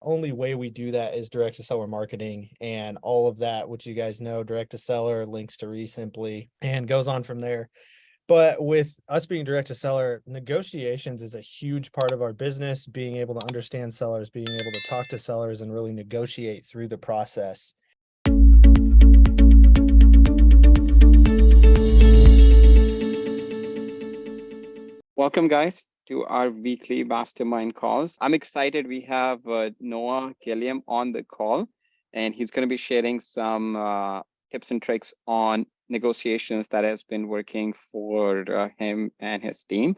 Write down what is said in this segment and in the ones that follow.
only way we do that is direct to seller marketing and all of that, which you guys know, direct to seller, links to Resimply, and goes on from there. But with us being direct to seller, negotiations is a huge part of our business, being able to understand sellers, being able to talk to sellers and really negotiate through the process. Welcome, guys, to our weekly mastermind calls. I'm excited. We have Noah Gilliom on the call, and he's going to be sharing some tips and tricks on negotiations that has been working for him and his team.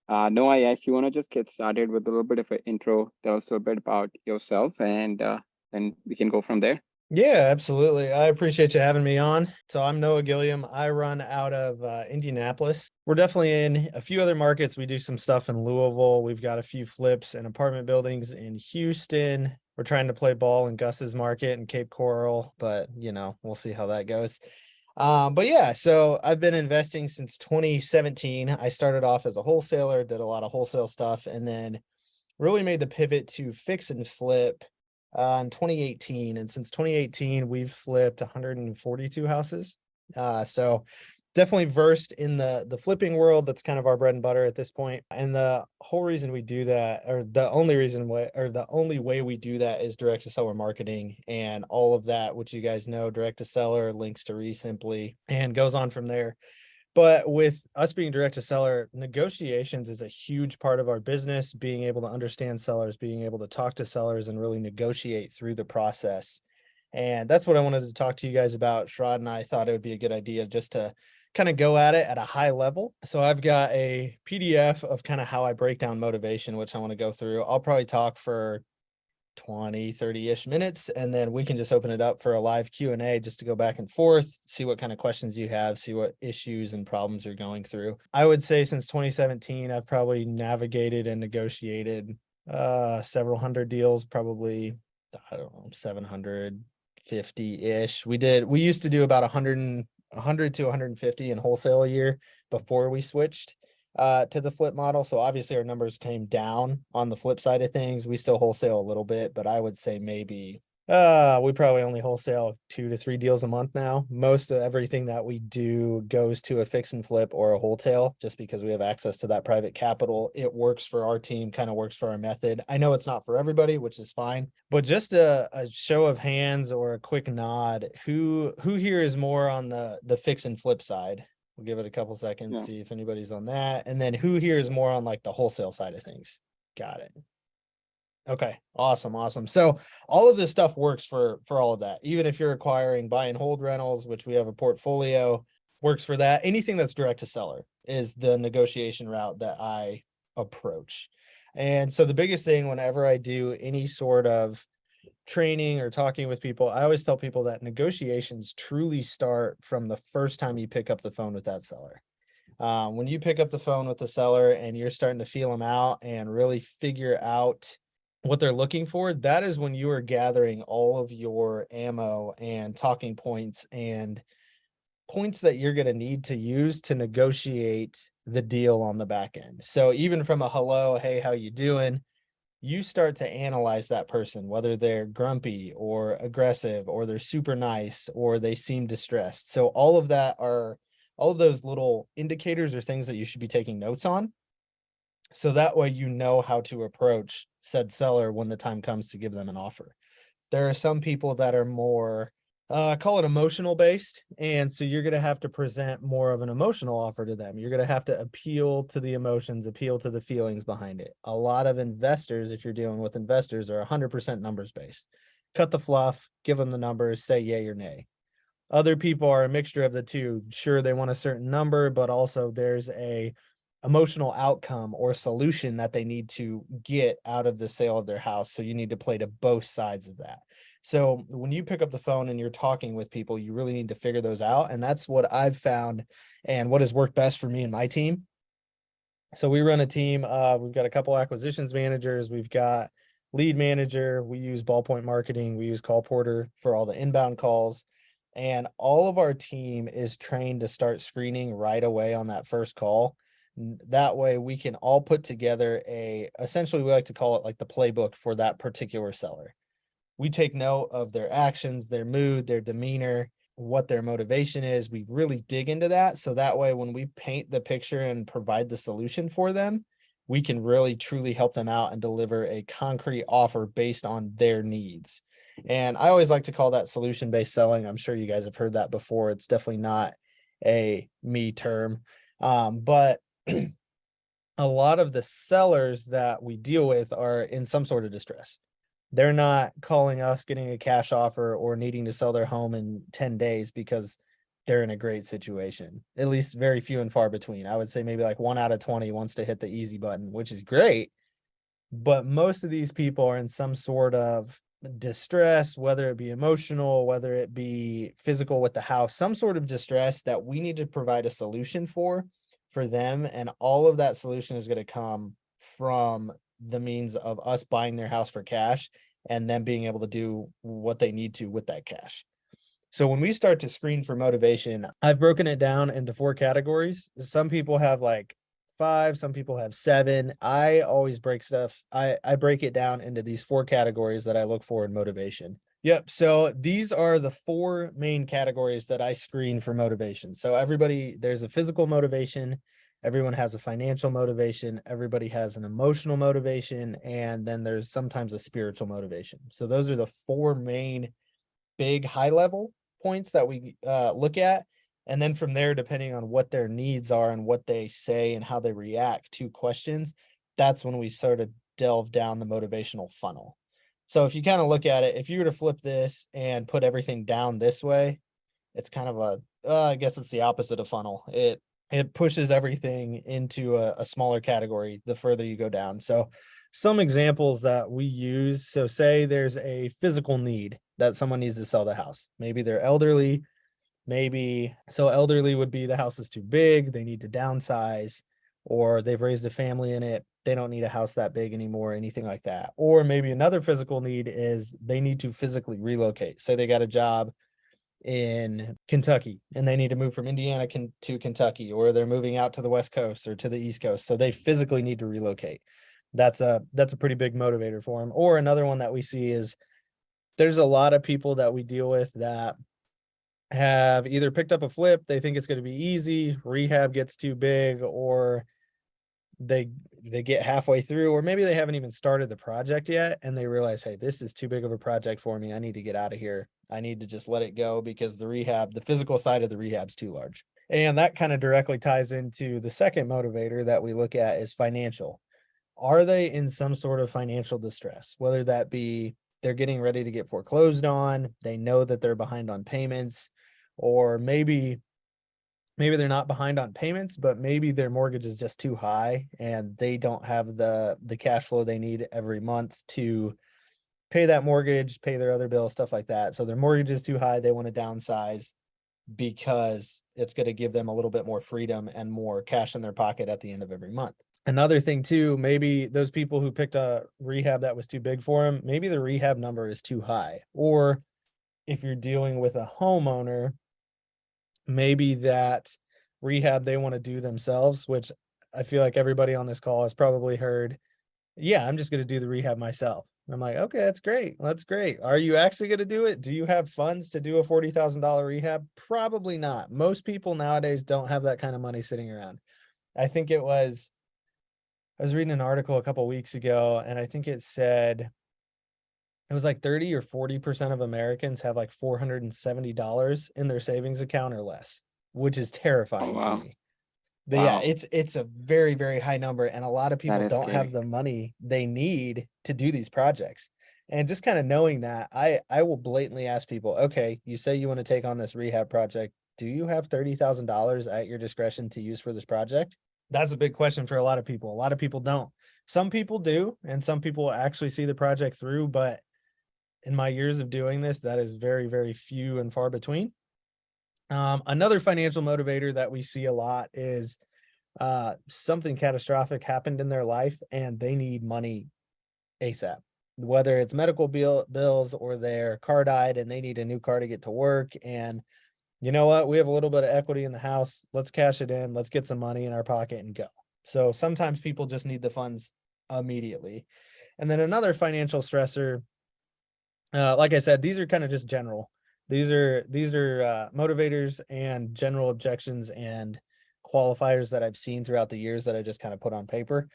Noah, if you want to just get started with a little bit of an intro, tell us a bit about yourself, and then we can go from there. Yeah, absolutely. I appreciate you having me on. So I'm Noah Gilliom. I run out of Indianapolis. We're definitely in a few other markets. We do some stuff in Louisville. We've got a few flips and apartment buildings in Houston. We're trying to play ball in Gus's market in Cape Coral, but we'll see how that goes. But yeah, so I've been investing since 2017. I started off as a wholesaler, did a lot of wholesale stuff, and then really made the pivot to fix and flip in 2018. And since 2018, we've flipped 142 houses. So definitely versed in the flipping world. That's kind of our bread and butter at this point. And the whole reason we do that, or the only way we do that is direct to seller marketing and all of that, which you guys know, direct to seller, links to Resimply, and goes on from there. But with us being direct to seller, negotiations is a huge part of our business, being able to understand sellers, being able to talk to sellers and really negotiate through the process. And that's what I wanted to talk to you guys about. Shrad and I thought it would be a good idea just to kind of go at it at a high level. So I've got a PDF of kind of how I break down motivation, which I want to go through. I'll probably talk for 20-30-ish minutes, and then we can just open it up for a live Q&A just to go back and forth, see what kind of questions you have, see what issues and problems you're going through. I would say since 2017, I've probably navigated and negotiated several hundred deals, probably, I don't know, 750-ish. We used to do about 100 to 150 in wholesale a year before we switched to the flip model. So obviously our numbers came down on the flip side of things. We still wholesale a little bit, but I would say maybe we probably only wholesale 2 to 3 deals a month now. Most of everything that we do goes to a fix and flip or a wholesale, just because we have access to that private capital. It works for our team, kind of works for our method. I know it's not for everybody, which is fine, but just a show of hands or a quick nod, who here is more on the fix and flip side? We'll give it a couple seconds, see if anybody's on that. And then who here is more on like the wholesale side of things? Got it. Okay, awesome. So all of this stuff works for all of that. Even if you're acquiring buy and hold rentals, which we have a portfolio, works for that. Anything that's direct to seller is the negotiation route that I approach. And so the biggest thing whenever I do any sort of training or talking with people, I always tell people that negotiations truly start from the first time you pick up the phone with that seller. When you pick up the phone with the seller and you're starting to feel them out and really figure out what they're looking for, that is when you are gathering all of your ammo and talking points and points that you're going to need to use to negotiate the deal on the back end. So even from a hello, hey, how you doing? You start to analyze that person, whether they're grumpy or aggressive, or they're super nice, or they seem distressed. So all of those little indicators are things that you should be taking notes on. So that way, you know how to approach said seller when the time comes to give them an offer. There are some people that are more, call it emotional based. And so you're going to have to present more of an emotional offer to them. You're going to have to appeal to the emotions, appeal to the feelings behind it. A lot of investors, if you're dealing with investors, are 100% numbers based. Cut the fluff, give them the numbers, say yay or nay. Other people are a mixture of the two. Sure, they want a certain number, but also there's a emotional outcome or solution that they need to get out of the sale of their house. So you need to play to both sides of that. So when you pick up the phone and you're talking with people, you really need to figure those out. And that's what I've found and what has worked best for me and my team. So we run a team. We've got a couple acquisitions managers. We've got lead manager. We use Ballpoint Marketing. We use Call Porter for all the inbound calls. And all of our team is trained to start screening right away on that first call. That way we can all put together essentially we like to call it like the playbook for that particular seller. We take note of their actions, their mood, their demeanor, what their motivation is. We really dig into that. So that way, when we paint the picture and provide the solution for them, we can really truly help them out and deliver a concrete offer based on their needs. And I always like to call that solution-based selling. I'm sure you guys have heard that before. It's definitely not a me term. But a lot of the sellers that we deal with are in some sort of distress. They're not calling us getting a cash offer or needing to sell their home in 10 days because they're in a great situation. At least very few and far between. I would say maybe like 1 out of 20 wants to hit the easy button, which is great. But most of these people are in some sort of distress, whether it be emotional, whether it be physical with the house, some sort of distress that we need to provide a solution for them. And all of that solution is going to come from the means of us buying their house for cash and them being able to do what they need to with that cash. So when we start to screen for motivation, I've broken it down into 4 categories. Some people have like 5, some people have 7. I always break stuff. I break it down into these 4 categories that I look for in motivation. Yep. So these are the 4 main categories that I screen for motivation. So there's a physical motivation, everyone has a financial motivation, everybody has an emotional motivation, and then there's sometimes a spiritual motivation. So those are the 4 main big high level points that we look at. And then from there, depending on what their needs are and what they say and how they react to questions, that's when we sort of delve down the motivational funnel. So if you kind of look at it, if you were to flip this and put everything down this way, it's kind of I guess it's the opposite of funnel. It pushes everything into a smaller category the further you go down. So some examples that we use. So say there's a physical need that someone needs to sell the house. Maybe they're elderly. So elderly would be the house is too big, they need to downsize, or they've raised a family in it, they don't need a house that big anymore, anything like that. Or maybe another physical need is they need to physically relocate. Say they got a job in Kentucky and they need to move from Indiana to Kentucky, or they're moving out to the West Coast or to the East Coast. So they physically need to relocate. That's a pretty big motivator for them. Or another one that we see is there's a lot of people that we deal with that have either picked up a flip, they think it's going to be easy, rehab gets too big, or they get halfway through, or maybe they haven't even started the project yet and they realize, hey, this is too big of a project for me, I need to get out of here, I need to just let it go because the physical side of the rehab's too large. And that kind of directly ties into the second motivator that we look at is financial. Are they in some sort of financial distress, whether that be they're getting ready to get foreclosed on, they know that they're behind on payments, or maybe they're not behind on payments, but maybe their mortgage is just too high and they don't have the cash flow they need every month to pay that mortgage, pay their other bills, stuff like that. So their mortgage is too high, they want to downsize because it's going to give them a little bit more freedom and more cash in their pocket at the end of every month. Another thing too, maybe those people who picked a rehab that was too big for them, maybe the rehab number is too high. Or if you're dealing with a homeowner, maybe that rehab they want to do themselves, which I feel like everybody on this call has probably heard, yeah, I'm just going to do the rehab myself. And I'm like, okay, that's great. That's great. Are you actually going to do it? Do you have funds to do a $40,000 rehab? Probably not. Most people nowadays don't have that kind of money sitting around. I was reading an article a couple of weeks ago, and I think it said it was like 30 or 40% of Americans have like $470 in their savings account or less, which is Oh, terrifying to wow. me. But yeah, Wow. it's a very, very high number, and a lot of That people is don't have scary. the money they need to do these projects. And just kind of knowing that, I will blatantly ask people, okay, you say you want to take on this rehab project. Do you have $30,000 at your discretion to use for this project? That's a big question for a lot of people. A lot of people don't. Some people do, and some people actually see the project through, but in my years of doing this, that is very, very few and far between. Another financial motivator that we see a lot is something catastrophic happened in their life and they need money ASAP, whether it's medical bills or their car died and they need a new car to get to work. And you know what? We have a little bit of equity in the house. Let's cash it in. Let's get some money in our pocket and go. So sometimes people just need the funds immediately. And then another financial stressor, like I said, these are kind of just general. These are motivators and general objections and qualifiers that I've seen throughout the years that I just kind of put on paper.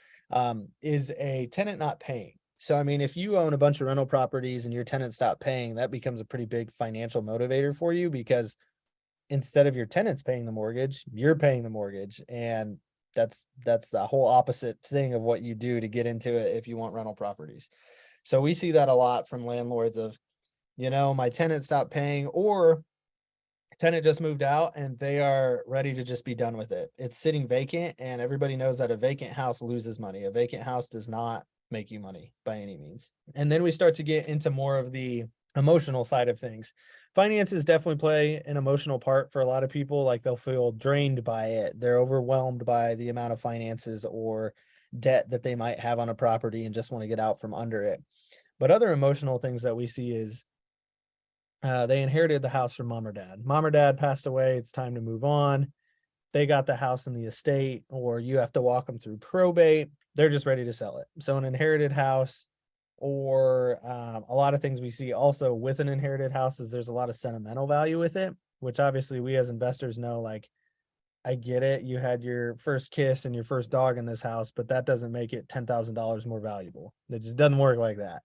Is a tenant not paying. So, I mean, if you own a bunch of rental properties and your tenants stop paying, that becomes a pretty big financial motivator for you, because instead of your tenants paying the mortgage, you're paying the mortgage. And that's the whole opposite thing of what you do to get into it if you want rental properties. So we see that a lot from landlords of, my tenant stopped paying, or tenant just moved out and they are ready to just be done with it. It's sitting vacant, and everybody knows that a vacant house loses money. A vacant house does not make you money by any means. And then we start to get into more of the emotional side of things. Finances definitely play an emotional part for a lot of people. Like, they'll feel drained by it. They're overwhelmed by the amount of finances or debt that they might have on a property and just want to get out from under it. But other emotional things that we see is they inherited the house from mom or dad. Mom or dad passed away. It's time to move on. They got the house in the estate, or you have to walk them through probate. They're just ready to sell it. So an inherited house, or a lot of things we see also with an inherited house is there's a lot of sentimental value with it, which obviously we as investors know, like, I get it. You had your first kiss and your first dog in this house, but that doesn't make it $10,000 more valuable. It just doesn't work like that.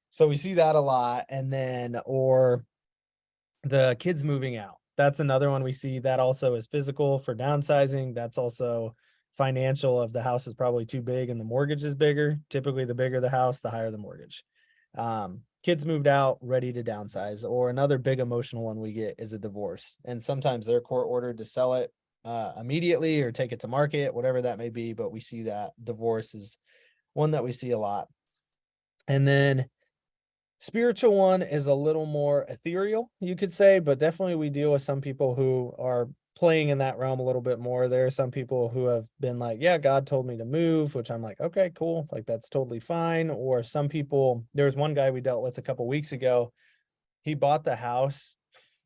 So we see that a lot. And then, or the kids moving out. That's another one we see. That also is physical for downsizing. That's also financial, of the house is probably too big and the mortgage is bigger. Typically, the bigger the house, the higher the mortgage. Kids moved out, ready to downsize. Or another big emotional one we get is a divorce. And sometimes they're court ordered to sell it immediately or take it to market, whatever that may be. But we see that divorce is one that we see a lot. And then spiritual one is a little more ethereal, you could say, but definitely we deal with some people who are playing in that realm a little bit more. There are some people who have been like, yeah, God told me to move, which I'm like, okay, cool. Like, that's totally fine. Or some people, there's one guy we dealt with a couple weeks ago. He bought the house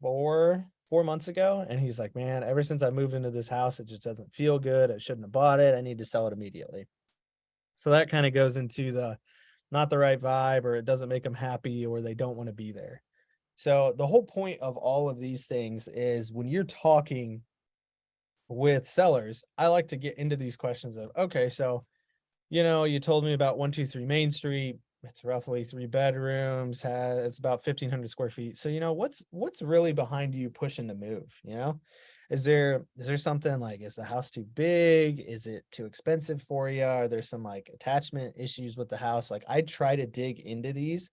4 months ago. And he's like, man, ever since I moved into this house, it just doesn't feel good. I shouldn't have bought it. I need to sell it immediately. So that kind of goes into the not the right vibe, or it doesn't make them happy, or they don't want to be there. So the whole point of all of these things is, when you're talking with sellers, I like to get into these questions of, okay, so, you told me about 123 Main Street. It's roughly 3 bedrooms, it's about 1,500 square feet. So, what's really behind you pushing to move? Is there something like, is the house too big? Is it too expensive for you? Are there some like attachment issues with the house? Like, I try to dig into these,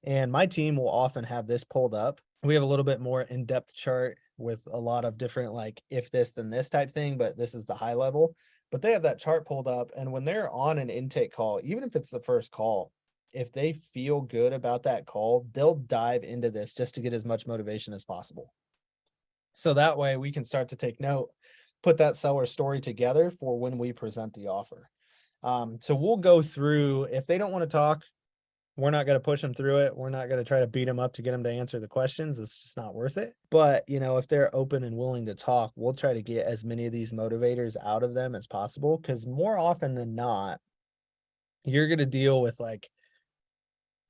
and my team will often have this pulled up. We have a little bit more in-depth chart with a lot of different, like, if this then this type thing, but this is the high level. But they have that chart pulled up, and when they're on an intake call, even if it's the first call, if they feel good about that call, they'll dive into this just to get as much motivation as possible. So that way we can start to take note, put that seller story together for when we present the offer. So we'll go through, if they don't want to talk, we're not going to push them through it. We're not going to try to beat them up to get them to answer the questions. It's just not worth it. But, if they're open and willing to talk, we'll try to get as many of these motivators out of them as possible. Because more often than not, you're going to deal with like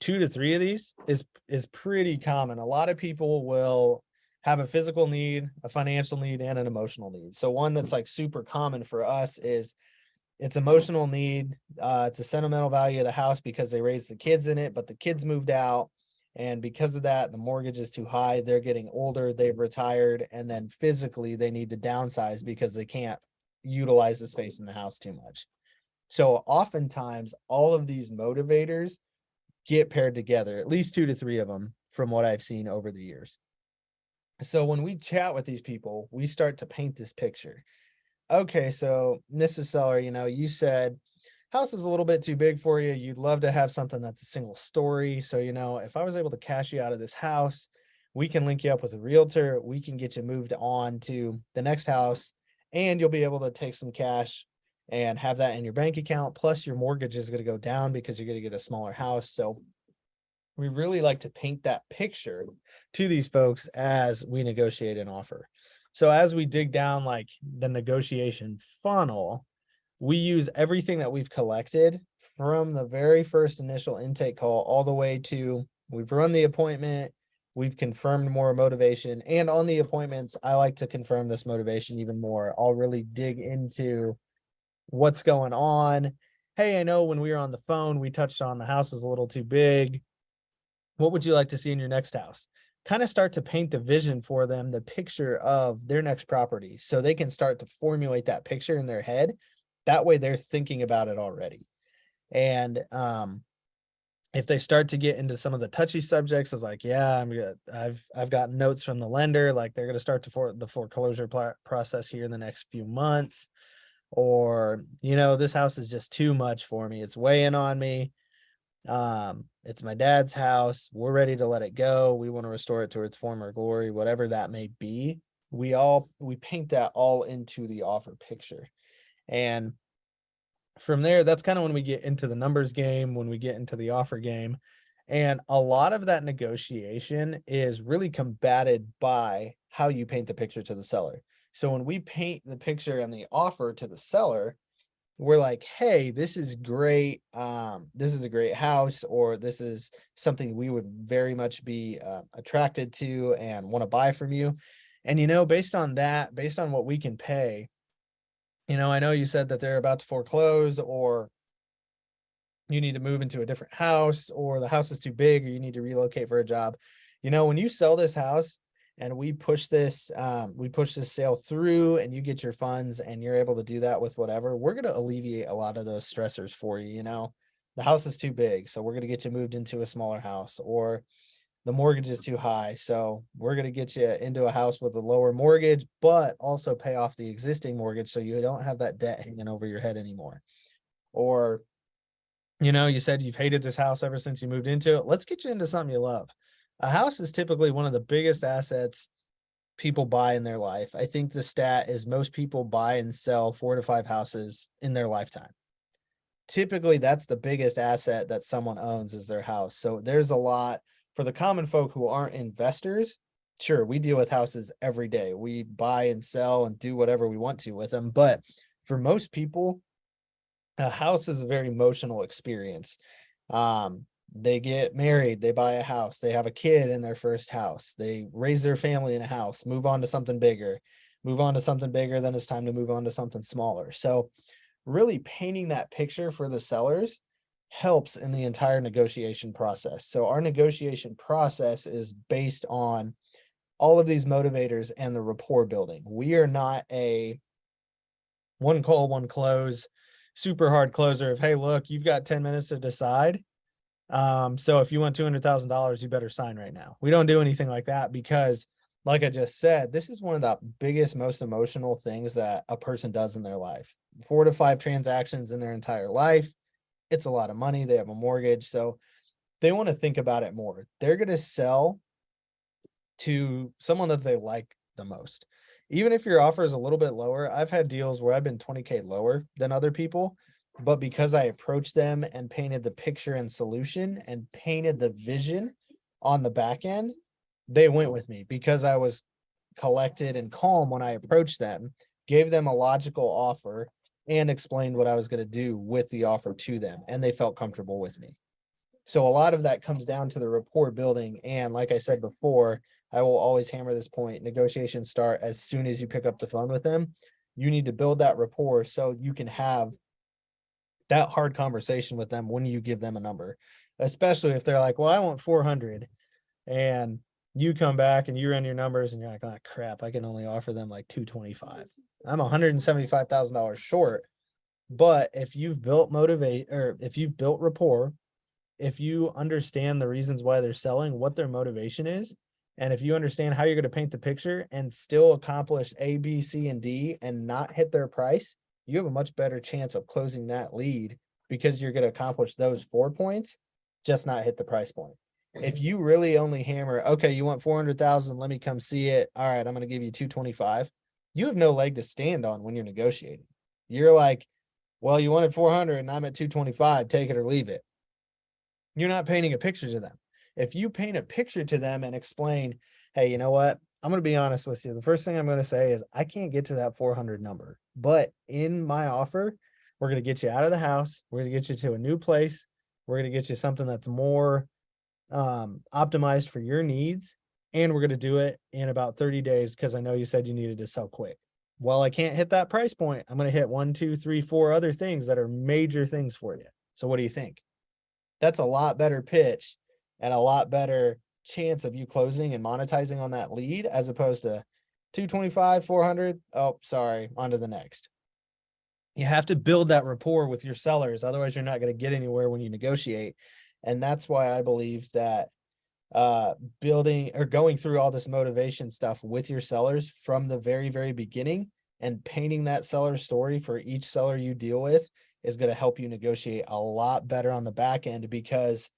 2 to 3 of these is pretty common. A lot of people will have a physical need, a financial need, and an emotional need. So one that's like super common for us is, it's emotional need. It's a sentimental value of the house because they raised the kids in it, but the kids moved out. And because of that, the mortgage is too high. They're getting older, they've retired, and then physically they need to downsize because they can't utilize the space in the house too much. So oftentimes all of these motivators get paired together, at least 2 to 3 of them from what I've seen over the years. So when we chat with these people, we start to paint this picture. Okay, so Mrs. Seller, you said house is a little bit too big for you. You'd love to have something that's a single story. So, if I was able to cash you out of this house, we can link you up with a realtor. We can get you moved on to the next house, and you'll be able to take some cash and have that in your bank account. Plus your mortgage is going to go down because you're going to get a smaller house. So we really like to paint that picture to these folks as we negotiate an offer. So as we dig down like the negotiation funnel, we use everything that we've collected from the very first initial intake call all the way to we've run the appointment, we've confirmed more motivation, and on the appointments, I like to confirm this motivation even more. I'll really dig into what's going on. Hey, I know when we were on the phone, we touched on the house is a little too big. What would you like to see in your next house? Kind of start to paint the vision for them, the picture of their next property, so they can start to formulate that picture in their head. That way they're thinking about it already. And if they start to get into some of the touchy subjects, is like, yeah, I've got notes from the lender, like they're going to start the foreclosure process here in the next few months. Or, this house is just too much for me. It's weighing on me. It's my dad's house. We're ready to let it go. We want to restore it to its former glory, whatever that may be. We paint that all into the offer picture. And from there, that's kind of when we get into the numbers game, when we get into the offer game. And a lot of that negotiation is really combated by how you paint the picture to the seller. So when we paint the picture and the offer to the seller, we're like, hey, this is great. This is a great house, or this is something we would very much be attracted to and want to buy from you. And, based on that, based on what we can pay, I know you said that they're about to foreclose, or you need to move into a different house, or the house is too big, or you need to relocate for a job. When you sell this house and we push this sale through and you get your funds and you're able to do that with whatever, we're going to alleviate a lot of those stressors for you. The house is too big, so we're going to get you moved into a smaller house, or the mortgage is too high, so we're going to get you into a house with a lower mortgage, but also pay off the existing mortgage so you don't have that debt hanging over your head anymore. Or, you said you've hated this house ever since you moved into it. Let's get you into something you love. A house is typically one of the biggest assets people buy in their life. I think the stat is most people buy and sell 4 to 5 houses in their lifetime. Typically, that's the biggest asset that someone owns, is their house. So there's a lot for the common folk who aren't investors. Sure, we deal with houses every day. We buy and sell and do whatever we want to with them. But for most people, a house is a very emotional experience. They get married, they buy a house, they have a kid in their first house, they raise their family in a house, move on to something bigger, then it's time to move on to something smaller. So really painting that picture for the sellers helps in the entire negotiation process. So our negotiation process is based on all of these motivators and the rapport building. We are not a one call, one close, super hard closer of, hey, look, you've got 10 minutes to decide. So if you want $200,000, you better sign right now. We don't do anything like that because, like I just said, this is one of the biggest, most emotional things that a person does in their life. 4 to 5 transactions in their entire life. It's a lot of money. They have a mortgage. So they want to think about it more. They're going to sell to someone that they like the most. Even if your offer is a little bit lower, I've had deals where I've been 20K lower than other people, but because I approached them and painted the picture and solution and painted the vision on the back end, they went with me because I was collected and calm when I approached them, gave them a logical offer, and explained what I was going to do with the offer to them, and they felt comfortable with me. So a lot of that comes down to the rapport building. And like I said before, I will always hammer this point. Negotiations start as soon as you pick up the phone with them. You need to build that rapport so you can have that hard conversation with them when you give them a number, especially if they're like, well, I want 400, and you come back and you run your numbers and you're like, oh crap, I can only offer them like 225. I'm $175,000 short. But if you've built if you've built rapport, if you understand the reasons why they're selling, what their motivation is, and if you understand how you're going to paint the picture and still accomplish A, B, C, and D and not hit their price, you have a much better chance of closing that lead because you're going to accomplish those 4 points, just not hit the price point. If you really only hammer, okay, you want 400,000, let me come see it. All right, I'm going to give you 225. You have no leg to stand on when you're negotiating. You're like, well, you wanted 400 and I'm at 225, take it or leave it. You're not painting a picture to them. If you paint a picture to them and explain, hey, you know what? I'm going to be honest with you. The first thing I'm going to say is I can't get to that 400 number, but in my offer, We're going to get you out of the house. We're going to get you to a new place. We're going to get you something that's more optimized for your needs. And we're going to do it in about 30 days because I know you said you needed to sell quick. Well, I can't hit that price point. I'm going to hit 1, 2, 3, 4 other things that are major things for you. So what do you think? That's a lot better pitch and a lot better chance of you closing and monetizing on that lead as opposed to 225, 400. Oh, sorry. On to the next. You have to build that rapport with your sellers. Otherwise, you're not going to get anywhere when you negotiate. And that's why I believe that building or going through all this motivation stuff with your sellers from the very, very beginning and painting that seller story for each seller you deal with is going to help you negotiate a lot better on the back end. Because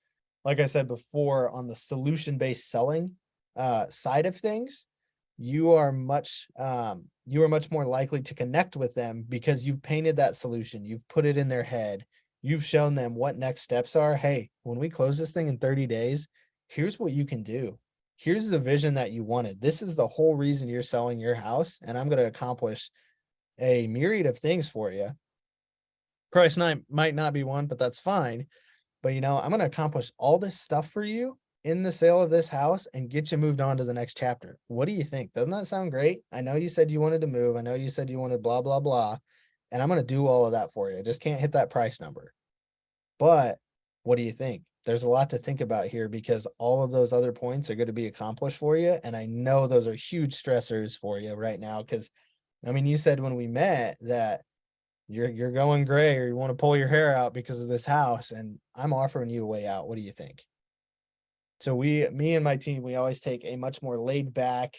like I said before, on the solution-based selling side of things, you are much more likely to connect with them because you've painted that solution, you've put it in their head, you've shown them what next steps are. Hey, when we close this thing in 30 days, here's what you can do. Here's the vision that you wanted. This is the whole reason you're selling your house, and I'm going to accomplish a myriad of things for you. Price might not be one, but that's fine. But I'm going to accomplish all this stuff for you in the sale of this house and get you moved on to the next chapter. What do you think? Doesn't that sound great? I know you said you wanted to move. I know you said you wanted blah, blah, blah. And I'm going to do all of that for you. I just can't hit that price number. But what do you think? There's a lot to think about here because all of those other points are going to be accomplished for you. And I know those are huge stressors for you right now. Because, you said when we met that you're going gray or you want to pull your hair out because of this house, and I'm offering you a way out. What do you think? So me and my team, we always take a much more laid back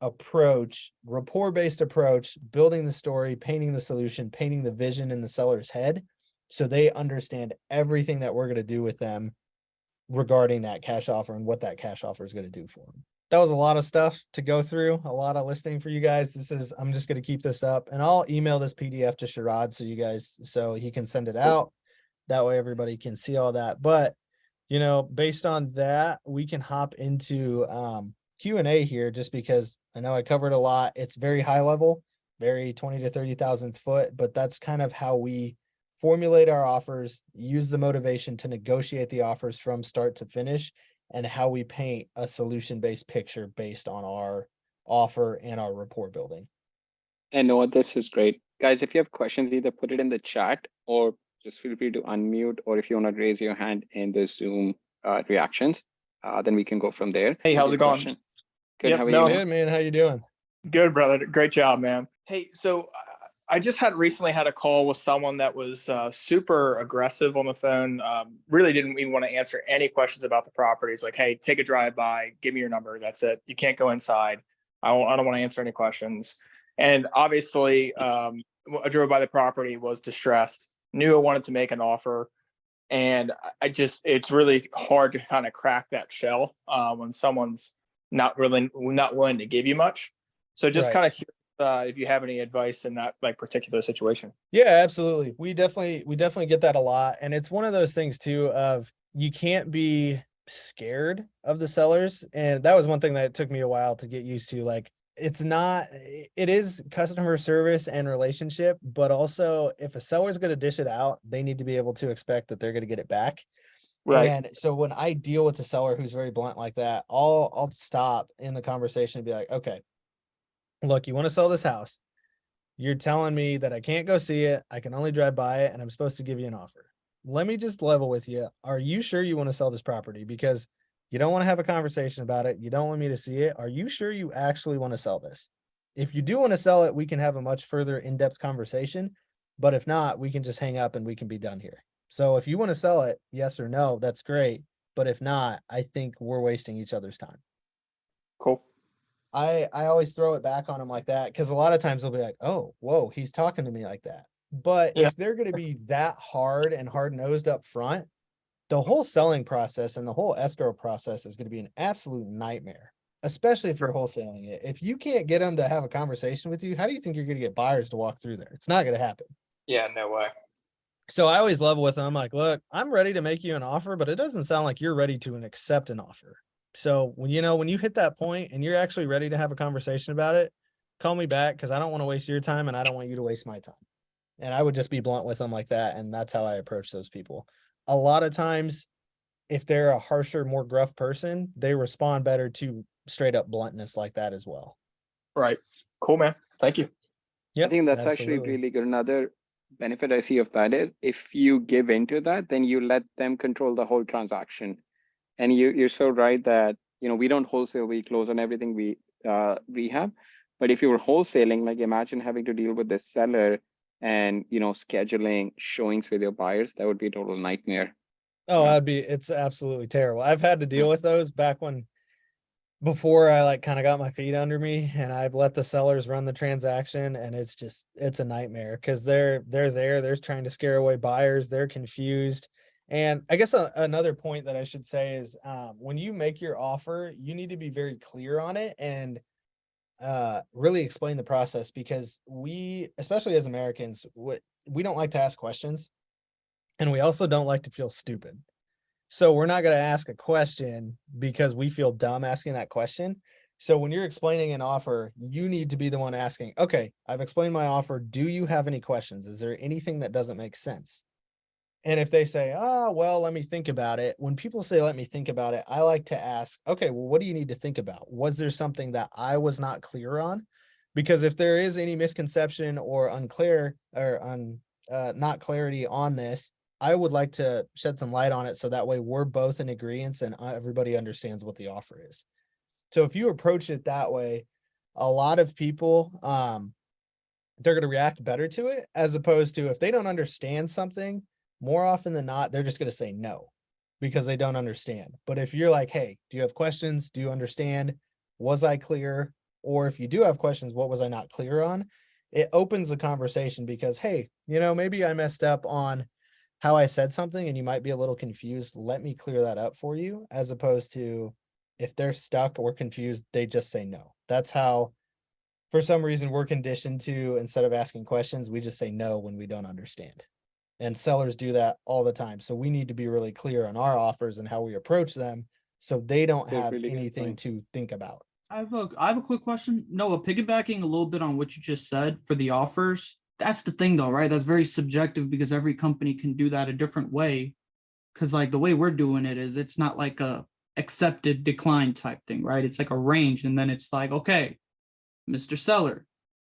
approach, rapport-based approach, building the story, painting the solution, painting the vision in the seller's head so they understand everything that we're going to do with them regarding that cash offer and what that cash offer is going to do for them. That was a lot of stuff to go through, a lot of listing for you guys. I'm just going to keep this up and I'll email this PDF to Sherrod so he can send it out. That way everybody can see all that. But based on that, we can hop into Q&A here just because I know I covered a lot. It's very high level, very 20 to 30,000 foot, but that's kind of how we formulate our offers, use the motivation to negotiate the offers from start to finish, and how we paint a solution-based picture based on our offer and our rapport building. And Noah, this is great. Guys, if you have questions, either put it in the chat or just feel free to unmute, or if you want to raise your hand in the Zoom reactions, then we can go from there. Hey, how's it going? Good. Yep, how are you? Good, man. How you doing? Good, brother. Great job, man. Hey, so I just recently had a call with someone that was super aggressive on the phone. Really didn't even want to answer any questions about the properties. Like, hey, take a drive by, give me your number. That's it. You can't go inside. I don't want to answer any questions. And obviously, I drove by the property, was distressed, knew I wanted to make an offer. And it's really hard to kind of crack that shell when someone's not willing to give you much. So just Right. kind of if you have any advice in that particular situation. Yeah, absolutely. We definitely get that a lot. And it's one of those things too of you can't be scared of the sellers. And that was one thing that took me a while to get used to. Like, it is customer service and relationship, but also if a seller's going to dish it out, they need to be able to expect that they're going to get it back. Right. And so when I deal with a seller who's very blunt like that, I'll stop in the conversation and be like, okay, look, you want to sell this house. You're telling me that I can't go see it. I can only drive by it and I'm supposed to give you an offer. Let me just level with you. Are you sure you want to sell this property? Because you don't want to have a conversation about it. You don't want me to see it. Are you sure you actually want to sell this? If you do want to sell it, we can have a much further in-depth conversation. But if not, we can just hang up and we can be done here. So if you want to sell it, yes or no, that's great. But if not, I think we're wasting each other's time. Cool. I always throw it back on them like that because a lot of times they'll be like, oh, whoa, he's talking to me like that. But Yeah. if they're going to be that hard and hard-nosed up front, the whole selling process and the whole escrow process is going to be an absolute nightmare, especially if you're wholesaling it. If you can't get them to have a conversation with you, how do you think you're going to get buyers to walk through there? It's not going to happen. Yeah, no way. So I always level with them. I'm like, look, I'm ready to make you an offer, but it doesn't sound like you're ready to accept an offer. So when you hit that point and you're actually ready to have a conversation about it, call me back because I don't want to waste your time and I don't want you to waste my time. And I would just be blunt with them like that. And that's how I approach those people. A lot of times, if they're a harsher, more gruff person, they respond better to straight up bluntness like that as well. Right. Cool, man. Thank you. I think that's actually absolutely. really good. Another benefit I see of that is if you give into that, then you let them control the whole transaction. And you're so right that, we don't wholesale, we close on everything we have. But if you were wholesaling, like imagine having to deal with the seller and, scheduling showings with your buyers, that would be a total nightmare. Oh, Yeah. it's absolutely terrible. I've had to deal with those back before I like kind of got my feet under me, and I've let the sellers run the transaction, and it's a nightmare because they're trying to scare away buyers. They're confused. And I guess another point that I should say is when you make your offer, you need to be very clear on it and really explain the process, because we, especially as Americans, we don't like to ask questions, and we also don't like to feel stupid. So we're not going to ask a question because we feel dumb asking that question. So when you're explaining an offer, you need to be the one asking, okay, I've explained my offer. Do you have any questions? Is there anything that doesn't make sense? And if they say, oh, well, let me think about it. When people say, let me think about it, I like to ask, okay, well, what do you need to think about? Was there something that I was not clear on? Because if there is any misconception or unclear or not clarity on this, I would like to shed some light on it so that way we're both in agreement and everybody understands what the offer is. So if you approach it that way, a lot of people, they're going to react better to it, as opposed to if they don't understand something, more often than not, they're just going to say no because they don't understand. But if you're like, hey, do you have questions? Do you understand? Was I clear? Or if you do have questions, what was I not clear on? It opens the conversation because, hey, maybe I messed up on how I said something and you might be a little confused. Let me clear that up for you, as opposed to if they're stuck or confused, they just say no. That's how, for some reason, we're conditioned to, instead of asking questions, we just say no when we don't understand. And sellers do that all the time. So we need to be really clear on our offers and how we approach them so they don't That's a have really good anything point. to think about. I have a quick question. Noah, piggybacking a little bit on what you just said for the offers. That's the thing though, right? That's very subjective because every company can do that a different way. Cause like the way we're doing it is it's not like a accepted decline type thing, right? It's like a range. And then it's like, okay, Mr. Seller,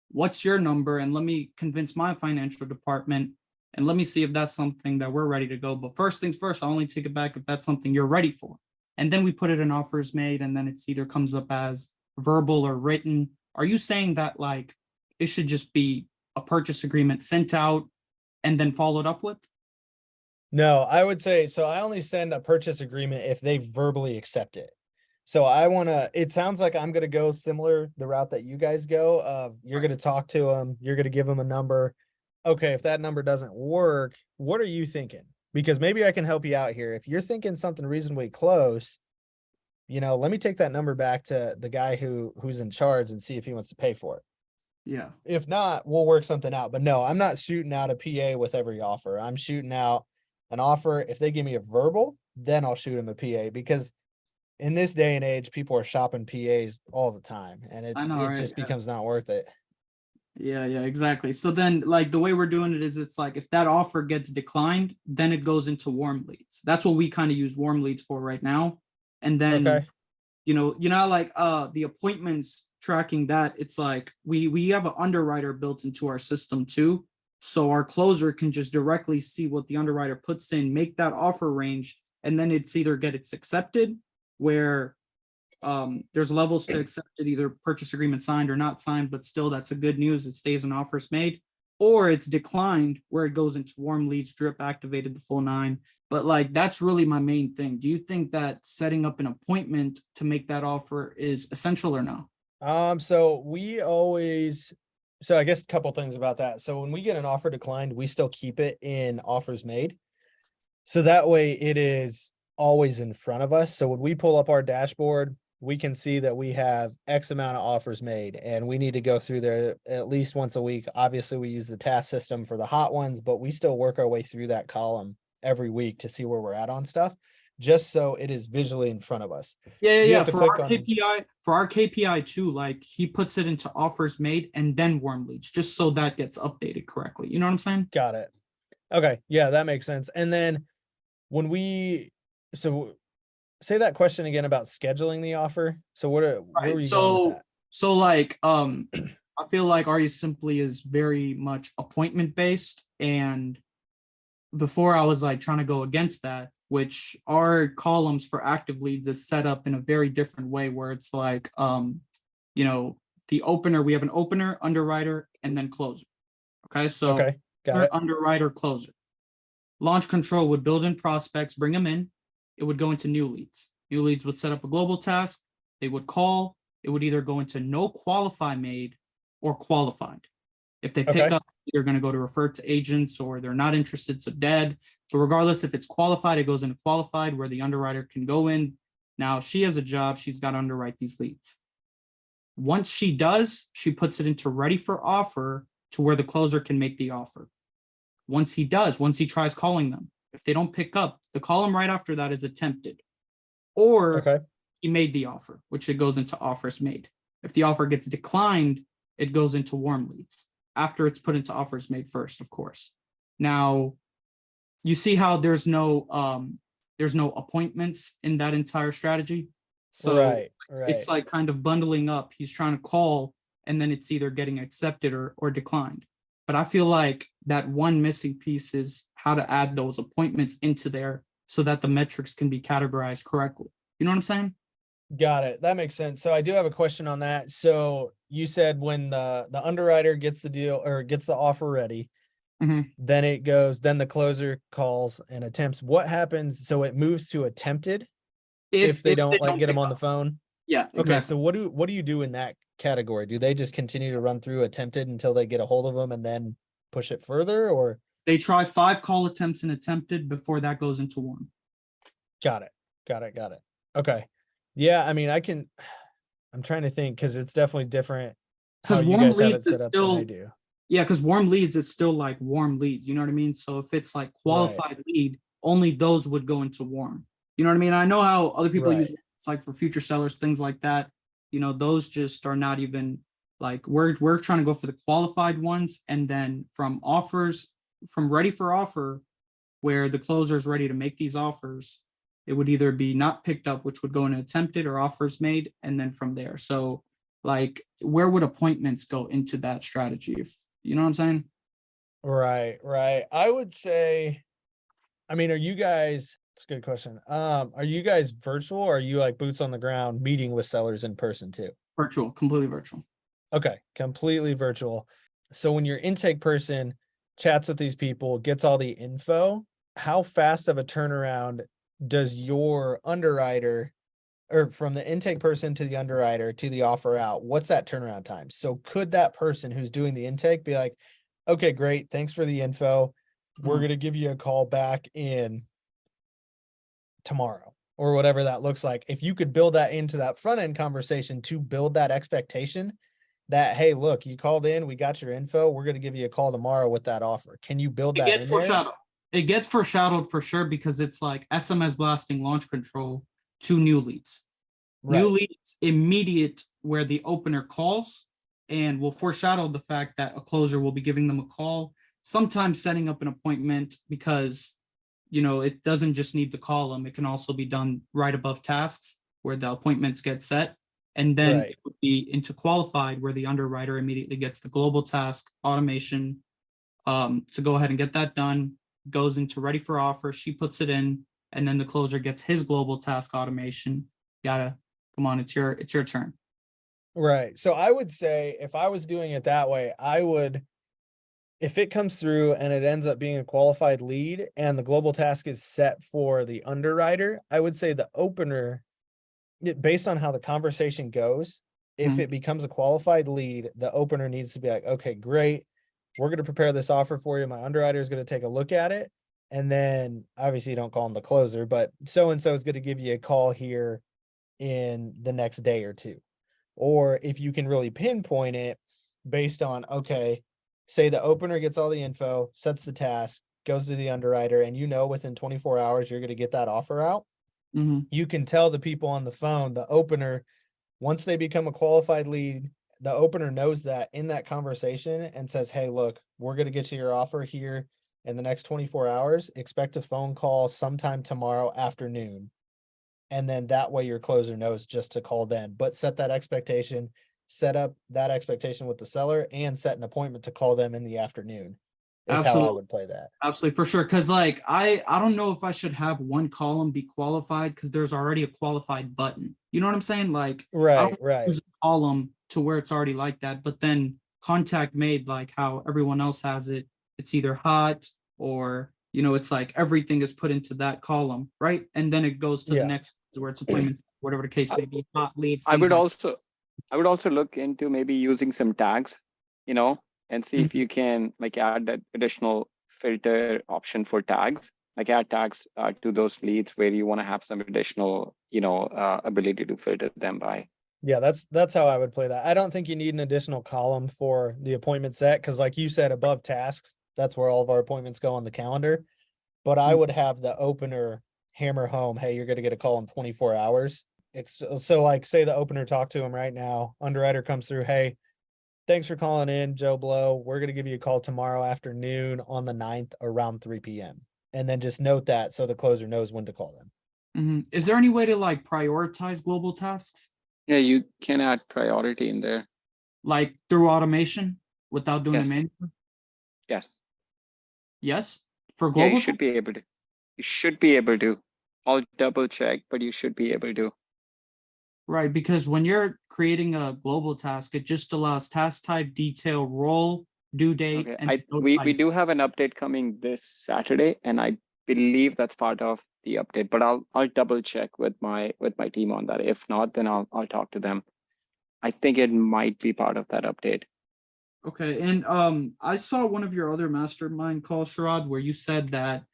what's your number? And let me convince my financial department and let me see if that's something that we're ready to go. But first things first, I'll only take it back if that's something you're ready for. And then we put it in offers made, and then it's either comes up as verbal or written. Are you saying that like it should just be a purchase agreement sent out and then followed up with? No, I would say, so I only send a purchase agreement if they verbally accept it. So it sounds like I'm going to go similar the route that you guys go of you're Right. going to talk to them, you're going to give them a number. Okay, if that number doesn't work, what are you thinking? Because maybe I can help you out here. If you're thinking something reasonably close, let me take that number back to the guy who's in charge and see if he wants to pay for it. Yeah. If not, we'll work something out. But no, I'm not shooting out a PA with every offer. I'm shooting out an offer. If they give me a verbal, then I'll shoot them a PA, because in this day and age, people are shopping PAs all the time, and I know, it right? just becomes not worth it. Yeah, exactly. So then like the way we're doing it is it's like if that offer gets declined, then it goes into warm leads. That's what we kind of use warm leads for right now. And then Okay. like the appointments tracking that, it's like we have an underwriter built into our system too. So our closer can just directly see what the underwriter puts in, make that offer range, and then it's either it's accepted where there's levels to accept it, either purchase agreement signed or not signed, but still that's a good news. It stays in offers made, or it's declined where it goes into warm leads, drip activated, the full nine. But like, that's really my main thing. Do you think that setting up an appointment to make that offer is essential or no? So I guess a couple things about that. So when we get an offer declined, we still keep it in offers made. So that way it is always in front of us. So when we pull up our dashboard, we can see that we have X amount of offers made, and we need to go through there at least once a week. Obviously, we use the task system for the hot ones, but we still work our way through that column every week to see where we're at on stuff. just so it is visually in front of us. Yeah, You have to for click our on- KPI, for our KPI too, like he puts it into offers made and then warm leads, just so that gets updated correctly. You know what I'm saying? Got it. Okay. Yeah, that makes sense. And then when so say that question again about scheduling the offer. So where were you going with that? So like I feel like RE Simply is very much appointment based, and before I was like trying to go against that, which our columns for active leads is set up in a very different way where it's like you know, the opener, we have an opener, underwriter, and then closer. Okay, so Okay, got it. underwriter, closer. Launch control would build in prospects, bring them in. It would go into new leads. New leads would set up a global task. They would call. It would either go into no qualify made or qualified. If they pick Okay. up, they're going to go to refer to agents, or they're not interested, so dead. But regardless, if it's qualified, it goes into qualified where the underwriter can go in. Now she has a job. She's got to underwrite these leads. Once she does, she puts it into ready for offer to where the closer can make the offer. Once he tries calling them, if they don't pick up, the column right after that is attempted, or Okay. he made the offer, which it goes into offers made. If the offer gets declined, it goes into warm leads after it's put into offers made first, of course. Now, you see how there's no appointments in that entire strategy. So right. it's like kind of bundling up. He's trying to call, and then it's either getting accepted or declined. But I feel like that one missing piece is how to add those appointments into there so that the metrics can be categorized correctly. You know what I'm saying? Got it. That makes sense. So I do have a question on that. So you said when the underwriter gets the deal or gets the offer ready, Mhm. then the closer calls and attempts. What happens? So it moves to attempted if they don't like get them pick on the up. phone. Yeah. Okay. Exactly. So what do you do in that category? Do they just continue to run through attempted until they get a hold of them and then push it further, or? They try 5 call attempts and attempted before that goes into one. Got it. Okay. Yeah. I mean, I'm trying to think because it's definitely different how Because you warm guys have it leads set is up than I still, do. yeah, because warm leads is still like warm leads. You know what I mean? So if it's like qualified lead, only those would go into warm. You know what I mean? I know how other people use Right. it's like for future sellers, things like that. You know, those just are not even like we're trying to go for the qualified ones, and then from ready for offer, where the closer is ready to make these offers, it would either be not picked up, which would go into attempted, or offers made, and then from there. So like where would appointments go into that strategy? If you know what I'm saying? Right. I would say, I mean, are you guys, it's a good question. Are you guys virtual or are you like boots on the ground meeting with sellers in person too? Virtual, completely virtual. Okay, completely virtual. So when your intake person chats with these people, gets all the info, how fast of a turnaround does your underwriter, or from the intake person to the underwriter to the offer out, what's that turnaround time? So could that person who's doing the intake be like, okay, great, thanks for the info. We're Mhm. going to give you a call back in tomorrow or whatever that looks like. If you could build that into that front end conversation to build that expectation that, hey, look, you called in, we got your info, we're going to give you a call tomorrow with that offer. Can you build It that gets in there? foreshadowed. It gets foreshadowed for sure because it's like SMS blasting launch control to new leads. New Right. leads immediate where the opener calls, and will foreshadow the fact that a closer will be giving them a call, sometimes setting up an appointment, because you know it doesn't just need the column, it can also be done right above tasks where the appointments get set. And then Right. it would be into qualified where the underwriter immediately gets the global task automation to go ahead and get that done, goes into ready for offer, she puts it in, and then the closer gets his global task automation. Come on, it's your turn. Right. So I would say if I was doing it that way, I would, if it comes through and it ends up being a qualified lead and the global task is set for the underwriter, I would say the opener, based on how the conversation goes, if Mhm. it becomes a qualified lead, the opener needs to be like, okay, great. We're going to prepare this offer for you. My underwriter is going to take a look at it. And then obviously you don't call them the closer, but so-and-so is going to give you a call here in the next day or two. Or if you can really pinpoint it based on, okay, say the opener gets all the info, sets the task, goes to the underwriter, and you know within 24 hours you're going to get that offer out. Mhm. You can tell the people on the phone, the opener, once they become a qualified lead, the opener knows that in that conversation and says, hey, look, we're going to get you your offer here in the next 24 hours. Expect a phone call sometime tomorrow afternoon. And then that way your closer knows just to call then, but set that expectation, set up that expectation with the seller and set an appointment to call them in the afternoon is how I Absolutely. would play that. Absolutely, for sure. Because like I don't know if I should have one column be qualified because there's already a qualified button. You know what I'm saying? Like I Right, don't right. use a column to where it's already like that, but then contact made like how everyone else has it. It's either hot or it's like everything is put into that column, right? And then it goes to the Yeah. next where it's appointments, whatever the case may be, hot leads. I things would like also, I would also look into maybe using some tags, and see if you can like add that additional filter option for tags, like add tags to those leads where you want to have some additional, ability to filter them by. Yeah, that's how I would play that. I don't think you need an additional column for the appointment set because like you said, above tasks, that's where all of our appointments go on the calendar. But I Mhm. would have the opener hammer home, hey, you're gonna get a call in 24 hours. So like say the opener talked to him right now, underwriter comes through, hey, thanks for calling in, Joe Blow. We're gonna give you a call tomorrow afternoon on the 9th around 3 p.m. And then just note that so the closer knows when to call them. Mhm. Is there any way to like prioritize global tasks, Yeah, you can add priority in there. like through automation without doing it Yes. manually? Yes. Yes, for Yeah, you global should tasks? be able to. You should be able to. I'll double check, but you should be able to. Right, because when you're creating a global task, it just allows task type, detail, role, due date, Okay. and We notify. do have an update coming this Saturday, and I believe that's part of the update, but I'll double check with my team on that. If not, then I'll talk to them. I think it might be part of that update. Okay, and I saw one of your other mastermind calls, Sharad, where you said that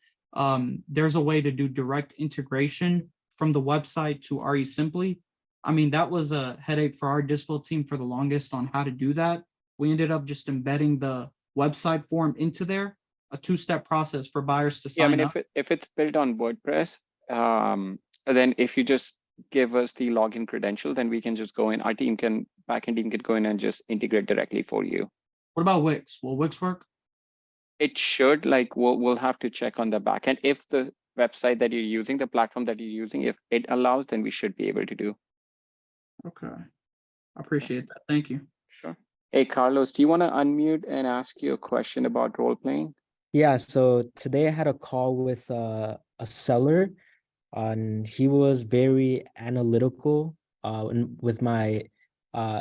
there's a way to do direct integration from the website to RE Simply. I mean, that was a headache for our Dispo team for the longest on how to do that. We ended up just embedding the website form into there, a two-step process for buyers to Yeah, I mean, sign up. if it's built on WordPress, then if you just give us the login credential, then we can just go in. Our backend team can go in and just integrate directly for you. What about Wix? Will Wix work? It should, like, we'll have to check on the backend. If the website that you're using, the platform that you're using, if it allows, then we should be able to do. Okay, I appreciate that. Thank you. Sure. Hey, Carlos, do you want to unmute and ask you a question about role playing? Yeah, so today I had a call with a seller, and he was very analytical and with my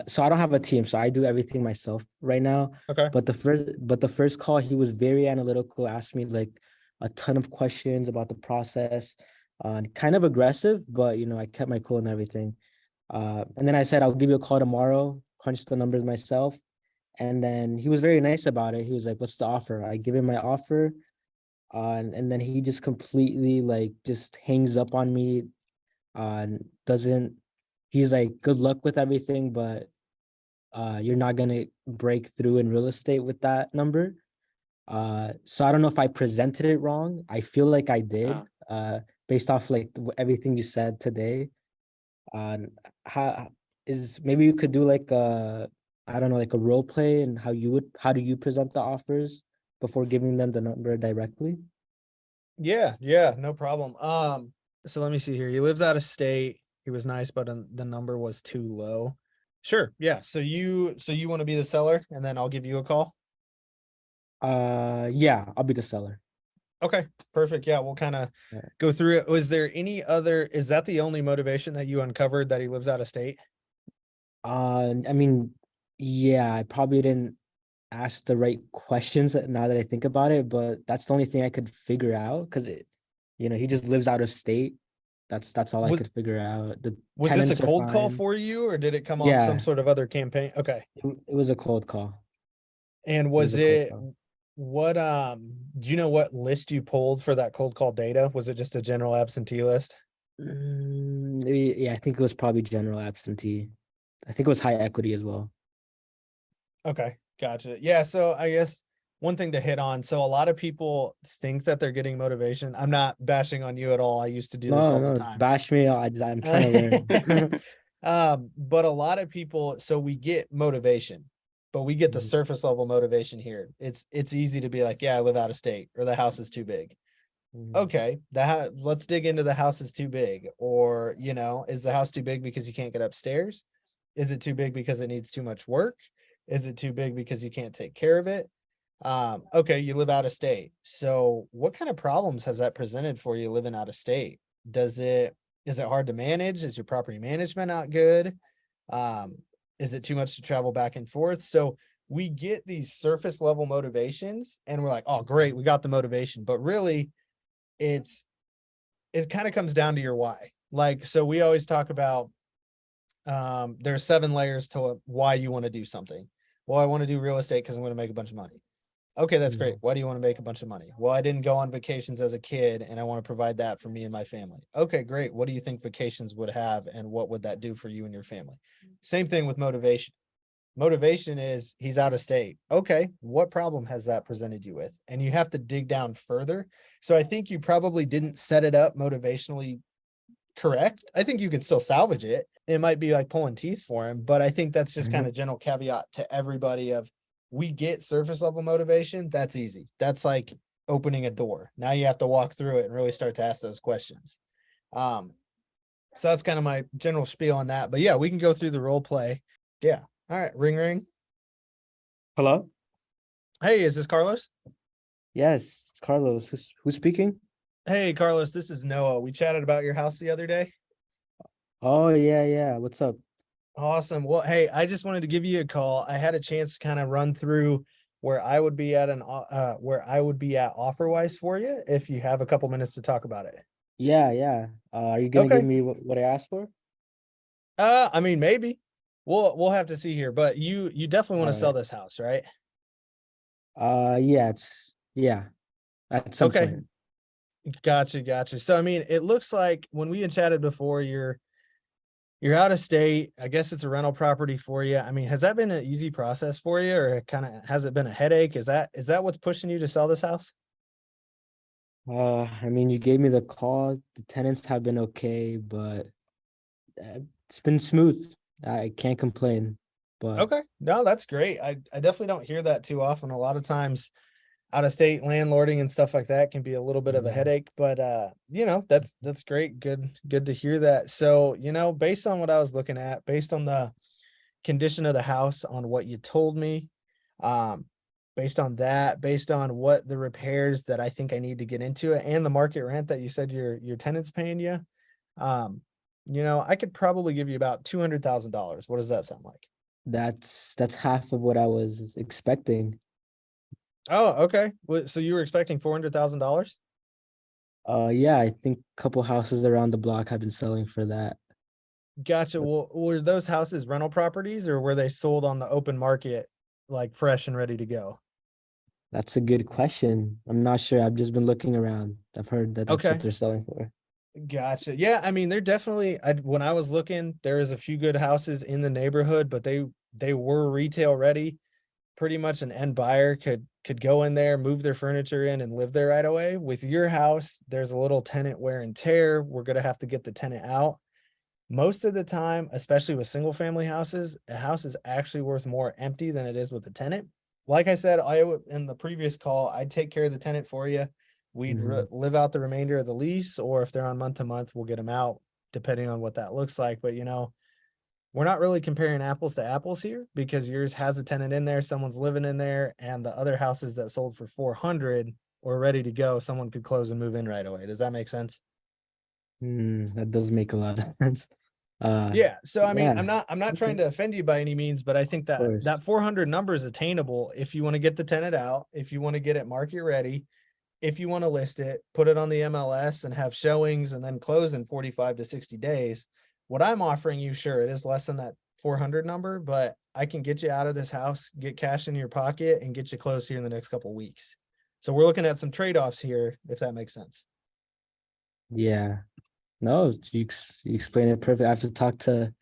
so I don't have a team, so I do everything myself right now. Okay. But the first call, he was very analytical, asked me like a ton of questions about the process, kind of aggressive, but I kept my cool and everything. And then I said, I'll give you a call tomorrow, crunch the numbers myself. And then he was very nice about it. He was like, what's the offer? I give him my offer. And then he just completely like just hangs up on me. Doesn't He's like, good luck with everything, but you're not gonna break through in real estate with that number. So I don't know if I presented it wrong. I feel like I did, based off like everything you said today. How maybe you could do like I don't know, like a role play and how do you present the offers before giving them the number directly? Yeah, no problem. So let me see here. He lives out of state. He was nice, but the number was too low. Sure, yeah. So you want to be the seller, and then I'll give you a call. Yeah, I'll be the seller. Okay, perfect. Yeah, we'll kind of Yeah. go through it. Was there any other? Is that the only motivation that you uncovered that he lives out of state? I mean, yeah, I probably didn't ask the right questions now that I think about it, but that's the only thing I could figure out because he just lives out of state. That's all I Was- could figure out. The Was this a tenants are cold call fine. for you, or did it come off some Yeah, sort of other campaign? Okay. it was a cold call. And It was was a cold it call. what do you know what list you pulled for that cold call data? Was it just a general absentee list? Yeah, I think it was probably general absentee. I think it was high equity as well. Okay, gotcha. Yeah, so I guess one thing to hit on. So a lot of people think that they're getting motivation. I'm not bashing on you at all. I used to do this No, all the no, time. bash me. I'm trying to learn. But a lot of people, so we get motivation, but we get the Mhm. surface level motivation here. It's easy to be like, yeah, I live out of state, or the house is too big. Mhm. Okay, let's dig into the house is too big, or is the house too big because you can't get upstairs? Is it too big because it needs too much work? Is it too big because you can't take care of it? Okay, you live out of state. So what kind of problems has that presented for you living out of state? Is it hard to manage? Is your property management not good? Um, is it too much to travel back and forth? So we get these surface level motivations and we're like, oh great, we got the motivation. But really it kind of comes down to your why. Like, so we always talk about there's 7 layers to why you want to do something. Well, I want to do real estate because I'm going to make a bunch of money. Okay, that's great. Why do you want to make a bunch of money? Well, I didn't go on vacations as a kid and I want to provide that for me and my family. Okay, great. What do you think vacations would have and what would that do for you and your family? Same thing with motivation. Motivation is he's out of state. Okay, what problem has that presented you with? And you have to dig down further. So I think you probably didn't set it up motivationally correct. I think you could still salvage it. It might be like pulling teeth for him, but I think that's just kind of general caveat to everybody of we get surface level motivation. That's easy. That's like opening a door. Now you have to walk through it and really start to ask those questions. So that's kind of my general spiel on that. But yeah, we can go through the role play. Yeah. All right. Ring ring. Hello? Hey, is this Carlos? Yes, it's Carlos. Who's speaking? Hey, Carlos, this is Noah. We chatted about your house the other day. Oh, yeah. What's up? Awesome. Well, hey, I just wanted to give you a call. I had a chance to kind of run through where I would be at offer wise for you if you have a couple minutes to talk about it. Yeah. Are you gonna give Okay. me what I asked for? I mean, maybe. We'll have to see here, but you definitely want to sell Alright. this house, right? Yeah, at some Okay. point. Gotcha. So I mean, it looks like when we had chatted before, you're out of state. I guess it's a rental property for you. I mean, has that been an easy process for you, or has it been a headache? Is that what's pushing you to sell this house? I mean, you gave me the call. The tenants have been okay, but it's been smooth. I can't complain. But Okay. No, that's great. I definitely don't hear that too often. A lot of times out of state landlording and stuff like that can be a little bit of a headache, but that's great. Good to hear that. So, based on what I was looking at, based on the condition of the house, on what you told me, um, based on that, based on what the repairs that I think I need to get into it and the market rent that you said your tenant's paying you, um, I could probably give you about $200,000. What does that sound like? that's half of what I was expecting. Oh, okay. So you were expecting $400,000? Yeah, I think a couple houses around the block have been selling for that. Gotcha. Well, were those houses rental properties or were they sold on the open market, like fresh and ready to go? That's a good question. I'm not sure. I've just been looking around. I've heard that that's Okay. what they're selling for. Gotcha. Yeah, I mean, they're definitely. When I was looking, there is a few good houses in the neighborhood, but they were retail ready. Pretty much an end buyer could go in there, move their furniture in, and live there right away. With your house, there's a little tenant wear and tear. We're gonna have to get the tenant out. Most of the time, especially with single family houses, a house is actually worth more empty than it is with a tenant. Like I said, in the previous call, I'd take care of the tenant for you. We'd live out the remainder of the lease, or if they're on month to month, we'll get them out depending on what that looks like. But we're not really comparing apples to apples here because yours has a tenant in there, someone's living in there, and the other houses that sold for 400 or ready to go, someone could close and move in right away. Does that make sense? That does make a lot of sense. Yeah. So I mean, Yeah, I'm not trying okay, to offend you by any means, but I think of that course. 400 number is attainable if you want to get the tenant out, if you want to get it market ready, if you want to list it, put it on the MLS and have showings and then close in 45 to 60 days. What I'm offering you, sure, it is less than that 400 number, but I can get you out of this house, get cash in your pocket, and get you closed here in the next couple of weeks. So we're looking at some trade-offs here, if that makes sense. Yeah. No, you explain it perfect. I have to talk to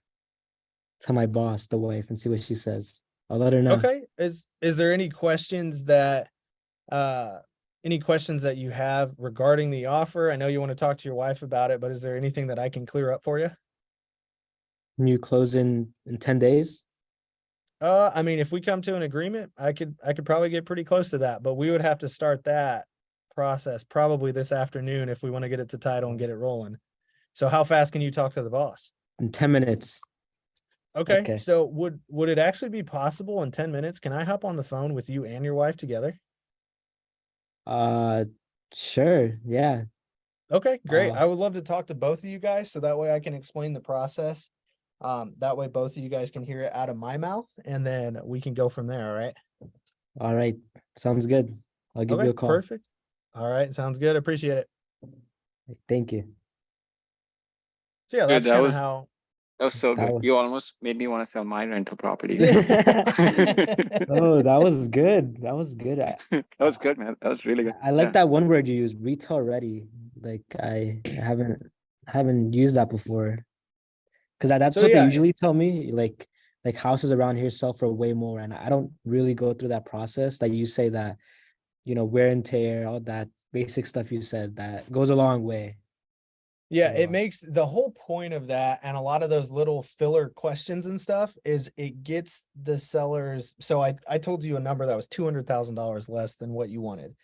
my boss, the wife, and see what she says. I'll let her know. Okay. Is there any questions that Any questions that you have regarding the offer? I know you want to talk to your wife about it, but is there anything that I can clear up for you? Can you close in 10 days? I mean, if we come to an agreement, I could probably get pretty close to that, but we would have to start that process probably this afternoon if we want to get it to title and get it rolling. So how fast can you talk to the boss? In 10 minutes. Okay, Okay. so would it actually be possible in 10 minutes? Can I hop on the phone with you and your wife together? Sure. Yeah. Okay, great. Uh, I would love to talk to both of you guys so that way I can explain the process. That way both of you guys can hear it out of my mouth and then we can go from there, all right? All right. Sounds good. I'll give you Okay, a call. perfect. All right, sounds good. Appreciate it. Thank you. So yeah, Dude, that's that kind of was how. that was so That good. was- You almost made me want to sell my rental property. Oh, that was good. That was good. That was good, man. That was really good. I like Yeah. that one word you used, retail ready. Like I haven't used that before. Because that's So what they yeah, usually tell me. Like houses around here sell for way more. And I don't really go through that process that you say that, wear and tear, all that basic stuff you said, that goes a long way. yeah, So, it makes the whole point of that and a lot of those little filler questions and stuff is it gets the sellers. So I told you a number that was $200,000 less than what you wanted.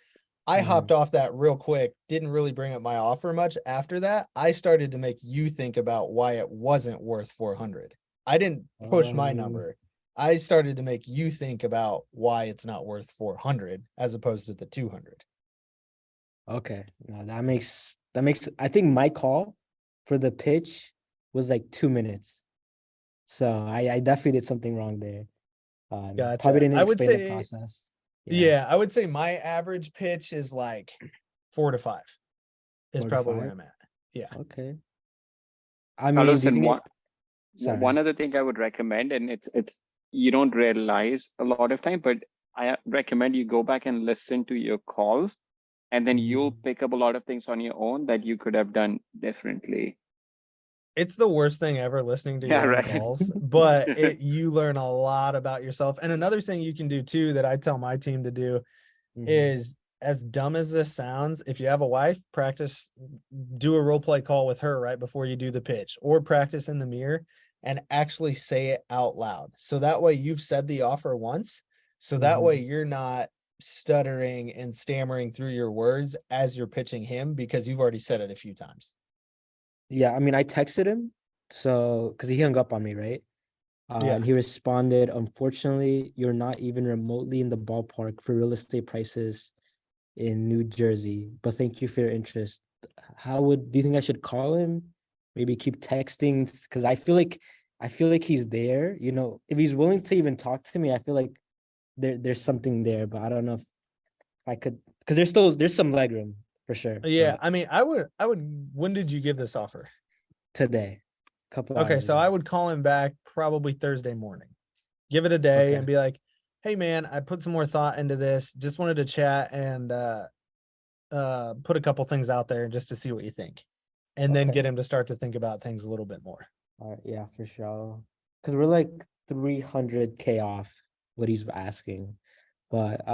I Mhm. hopped off that real quick, didn't really bring up my offer much. After that, I started to make you think about why it wasn't worth 400. I didn't push my Um, number. I started to make you think about why it's not worth 400 as opposed to the 200. Okay. No, that makes I think my call for the pitch was like 2 minutes. So I definitely did something wrong there. Probably Gotcha. didn't I would explain the say, process. yeah, I would say my average pitch is like 4 to 5 is 4 to probably where 5. I'm at. Yeah. Okay. I mean, Carlos, do you and think one sorry. other thing I would recommend, and it's you don't realize a lot of time, but I recommend you go back and listen to your calls, and then you'll Mm, pick up a lot of things on your own that you could have done differently. It's the worst thing ever listening to Yeah, your own right. calls, but you learn a lot about yourself. And another thing you can do too that I tell my team to do mhm. is, as dumb as this sounds, if you have a wife, practice, do a role play call with her right before you do the pitch, or practice in the mirror and actually say it out loud. So that way you've said the offer once. So that way Mhm. you're not stuttering and stammering through your words as you're pitching him because you've already said it a few times. Yeah, I mean, I texted him, so because he hung up on me, right? Yeah. And he responded, "Unfortunately, you're not even remotely in the ballpark for real estate prices in New Jersey, but thank you for your interest." Do you think I should call him? Maybe keep texting? Because I feel like he's there. If he's willing to even talk to me, I feel like there's something there, but I don't know if I could, because there's some leg room for sure. Yeah. But I mean, when did you give this offer? today, a couple Okay. hours So ago. I would call him back probably Thursday morning. Give it a day Okay. and be like, hey man, I put some more thought into this. Just wanted to chat and put a couple things out there just to see what you think. And then Okay. get him to start to think about things a little bit more. All right, yeah, for sure. Because we're like 300K off what he's asking, but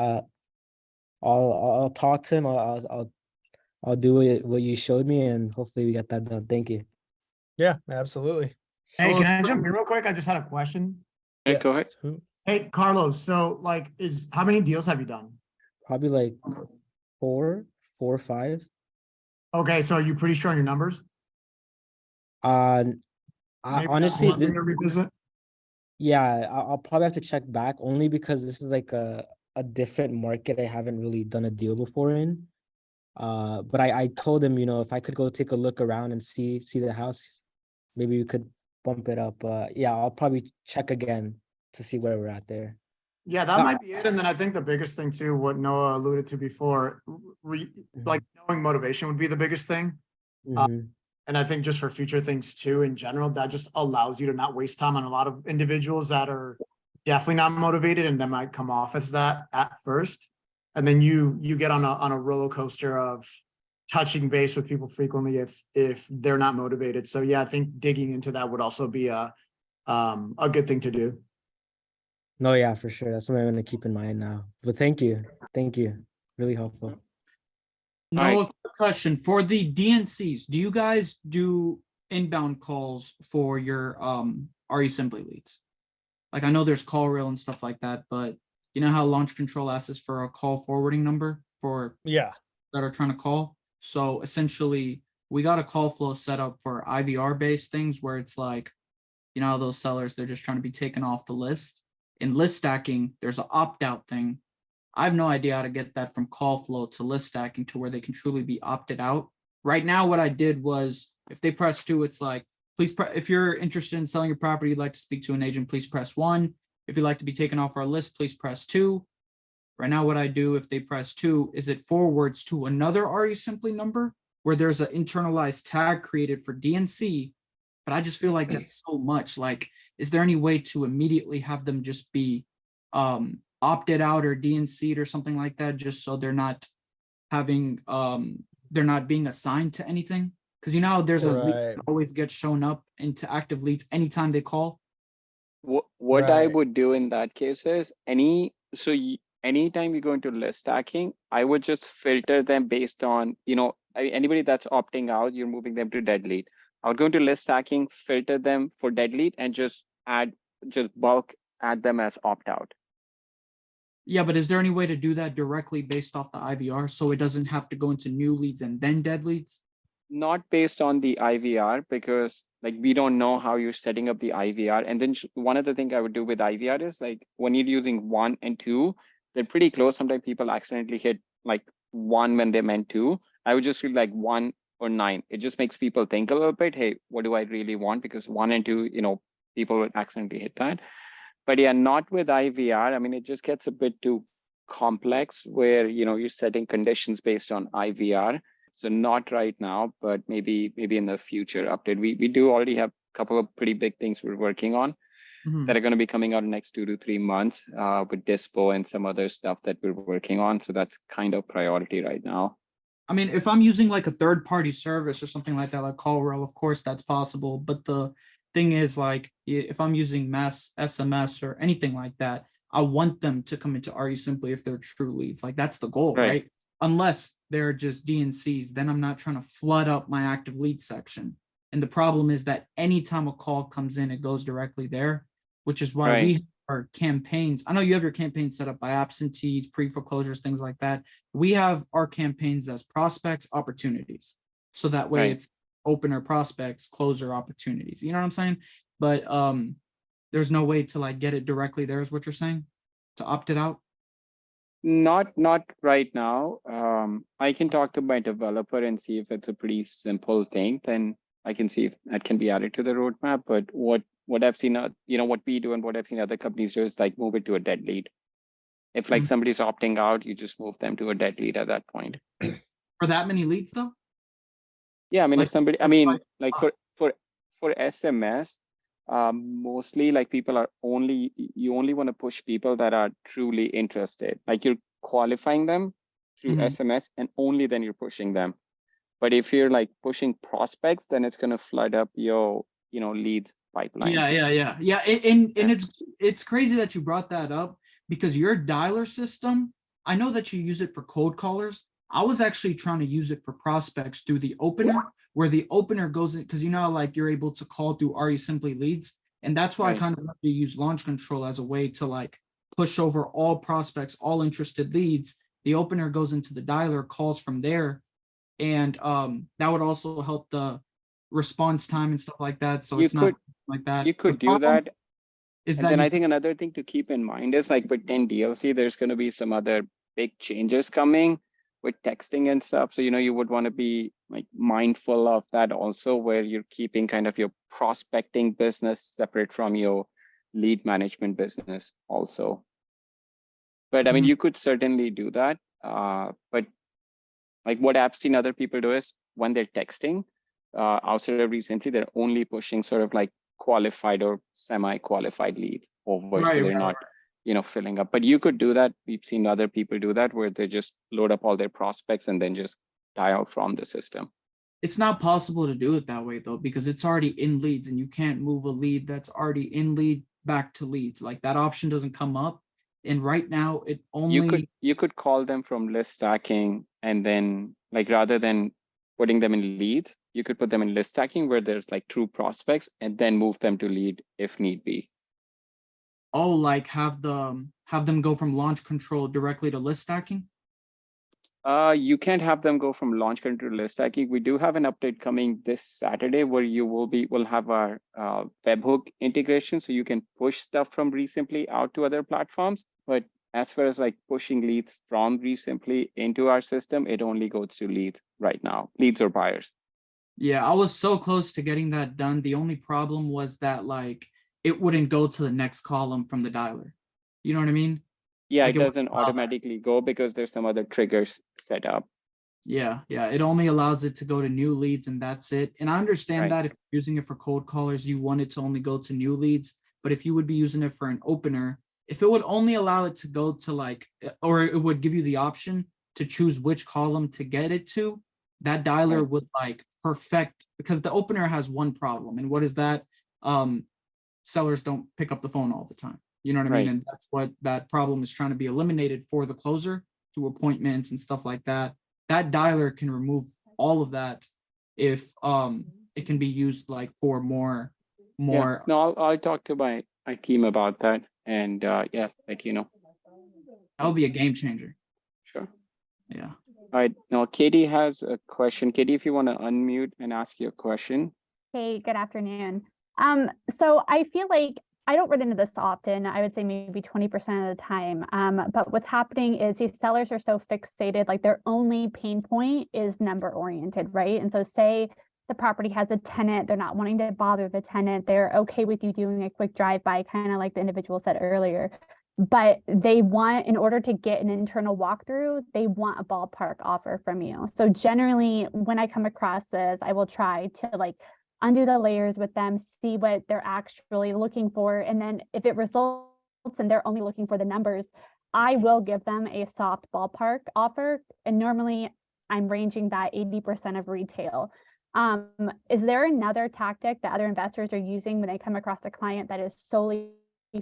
I'll talk to him. I'll do what you showed me, and hopefully we get that done. Thank you. Yeah, absolutely. Hey, So can I jump in real quick? I just had a question. Yeah, go ahead. Yes. Hey, Carlos, so like, how many deals have you done? Probably like four or five. Okay, so are you pretty sure on your numbers? I Maybe that's honestly, one thing to revisit. yeah, I'll probably have to check back only because this is like a different market I haven't really done a deal before in. But I told him, if I could go take a look around and see the house, maybe we could bump it up. Yeah, I'll probably check again to see where we're at there. Yeah, that might be it. And then I think the biggest thing too, what Noah alluded to before, like knowing motivation would be the biggest thing. Mhm. And I think just for future things too, in general, that just allows you to not waste time on a lot of individuals that are definitely not motivated and that might come off as that at first. And then you get on a roller coaster of touching base with people frequently if they're not motivated. So yeah, I think digging into that would also be a good thing to do. No, yeah, for sure. That's something I'm gonna keep in mind now. But thank you. Thank you. Really helpful. No, Alright. a quick question for the DNCs. Do you guys do inbound calls for your RE Simply leads? Like I know there's call reel and stuff like that, but you know how launch control asks us for a call forwarding number for Yeah. that are trying to call. So essentially, we got a call flow set up for IVR based things where it's like, you know, those sellers, they're just trying to be taken off the list. In list stacking, there's an opt out thing. I have no idea how to get that from call flow to list stacking to where they can truly be opted out. Right now, what I did was if they press 2, it's like, please, if you're interested in selling your property, you'd like to speak to an agent, please press 1. If you'd like to be taken off our list, please press 2. Right now, what I do if they press 2 is it forwards to another RE Simply number where there's an internalized tag created for DNC. But I just feel like that's so much. Like, is there any way to immediately have them just be opted out or DNC'd or something like that, just so they're not having they're not being assigned to anything? Because you know there's a lead Right. that always gets shown up into active leads anytime they call. What I Right. would do in that case is anytime you go into list stacking, I would just filter them based on, anybody that's opting out, you're moving them to dead lead. I would go into list stacking, filter them for dead lead and just bulk add them as opt out. Yeah, but is there any way to do that directly based off the IVR so it doesn't have to go into new leads and then dead leads? Not based on the IVR because like we don't know how you're setting up the IVR. And then one other thing I would do with IVR is like when you're using 1 and 2, they're pretty close. Sometimes people accidentally hit like 1 when they meant 2. I would just feel like 1 or 9. It just makes people think a little bit, hey, what do I really want? Because 1 and 2, people would accidentally hit that. But yeah, not with IVR. I mean, it just gets a bit too complex where, you're setting conditions based on IVR. So not right now, but maybe in the future update. We do already have a couple of pretty big things we're working on that are going to be coming out in the next 2 to 3 months with Dispo and some other stuff that we're working on. So that's kind of priority right now. I mean, if I'm using like a third-party service or something like that, like CallRail, of course that's possible. But the thing is, like, if I'm using mass SMS or anything like that, I want them to come into RE Simply if they're true leads. Like that's the goal, right? Unless they're just DNCs, then I'm not trying to flood up my active lead section. And the problem is that anytime a call comes in, it goes directly there, which is why we have our campaigns. I know you have your campaigns set up by absentees, pre-foreclosures, things like that. We have our campaigns as prospects, opportunities. So that way it's opener prospects, closer opportunities. You know what I'm saying? But there's no way to like get it directly there is what you're saying, to opt it out? Not right now. I can talk to my developer and see if it's a pretty simple thing. Then I can see if that can be added to the roadmap. But what I've seen, what we do and what I've seen other companies do is like move it to a dead lead. If like somebody's opting out, you just move them to a dead lead at that point. For that many leads though? Yeah, I mean, Like, if somebody, I mean, like for SMS, mostly like people are you only want to push people that are truly interested. Like you're qualifying them through SMS and only then you're pushing them. But if you're like pushing prospects, then it's going to flood up your, leads pipeline. Yeah. And it's crazy that you brought that up because your dialer system, I know that you use it for cold callers. I was actually trying to use it for prospects through the opener, where the opener goes in, because like you're able to call through RE Simply leads. And that's why I kind of like to use launch control as a way to like push over all prospects, all interested leads. The opener goes into the dialer, calls from there. And that would also help the response time and stuff like that. So it's not like that. You could do that. Is and then I think another thing to keep in mind is like with 10 DLC, there's going to be some other big changes coming with texting and stuff. So, you would want to be like mindful of that also, where you're keeping kind of your prospecting business separate from your lead management business also. But I mean, you could certainly do that. But like what I've seen other people do is when they're texting, outside of recently, they're only pushing sort of like qualified or semi-qualified leads over, so they're not, filling up. But you could do that. We've seen other people do that where they just load up all their prospects and then just dial from the system. It's not possible to do it that way though, because it's already in leads and you can't move a lead that's already in lead back to leads. Like that option doesn't come up. And right now it You could only, call them from list stacking, and then like rather than putting them in lead, you could put them in list stacking where there's like true prospects, and then move them to lead if need be. like have them go from launch control directly to list stacking. You can't have them go from launch control to list stacking. We do have an update coming this Saturday where we'll have our webhook integration, so you can push stuff from Resimply out to other platforms. But as far as like pushing leads from Resimply into our system, it only goes to leads right now, leads or buyers. Yeah, I was so close to getting that done. The only problem was that like it wouldn't go to the next column from the dialer. You know what I mean? Yeah, Like it doesn't automatically go because there's some other triggers set up. Yeah, it only allows it to go to new leads and that's it. And I understand Right. that if you're using it for cold callers, you want it to only go to new leads. But if you would be using it for an opener, if it would only allow it to go to like, or it would give you the option to choose which column to get it to, that dialer Right. would like perfect, because the opener has one problem. And what is that? Sellers don't pick up the phone all the time. You know what I mean? Right. And that's what that problem is trying to be eliminated for the closer through appointments and stuff like that. That dialer can remove all of that if it can be used like for more. Yeah, no, I'll talk to my team about that, and yeah, let you know. That would be a game changer. Sure. Yeah. All right. Now, Katie has a question. Katie, if you want to unmute and ask your question. Hey, good afternoon. So I feel like I don't run into this often. I would say maybe 20% of the time. But what's happening is these sellers are so fixated, like their only pain point is number oriented, right? And so say the property has a tenant, they're not wanting to bother the tenant. They're okay with you doing a quick drive-by, kind of like the individual said earlier. But they want, in order to get an internal walkthrough, they want a ballpark offer from you. So generally, when I come across this, I will try to like undo the layers with them, see what they're actually looking for. And then if it results and they're only looking for the numbers, I will give them a soft ballpark offer. And normally I'm ranging that 80% of retail. Is there another tactic that other investors are using when they come across a client that is solely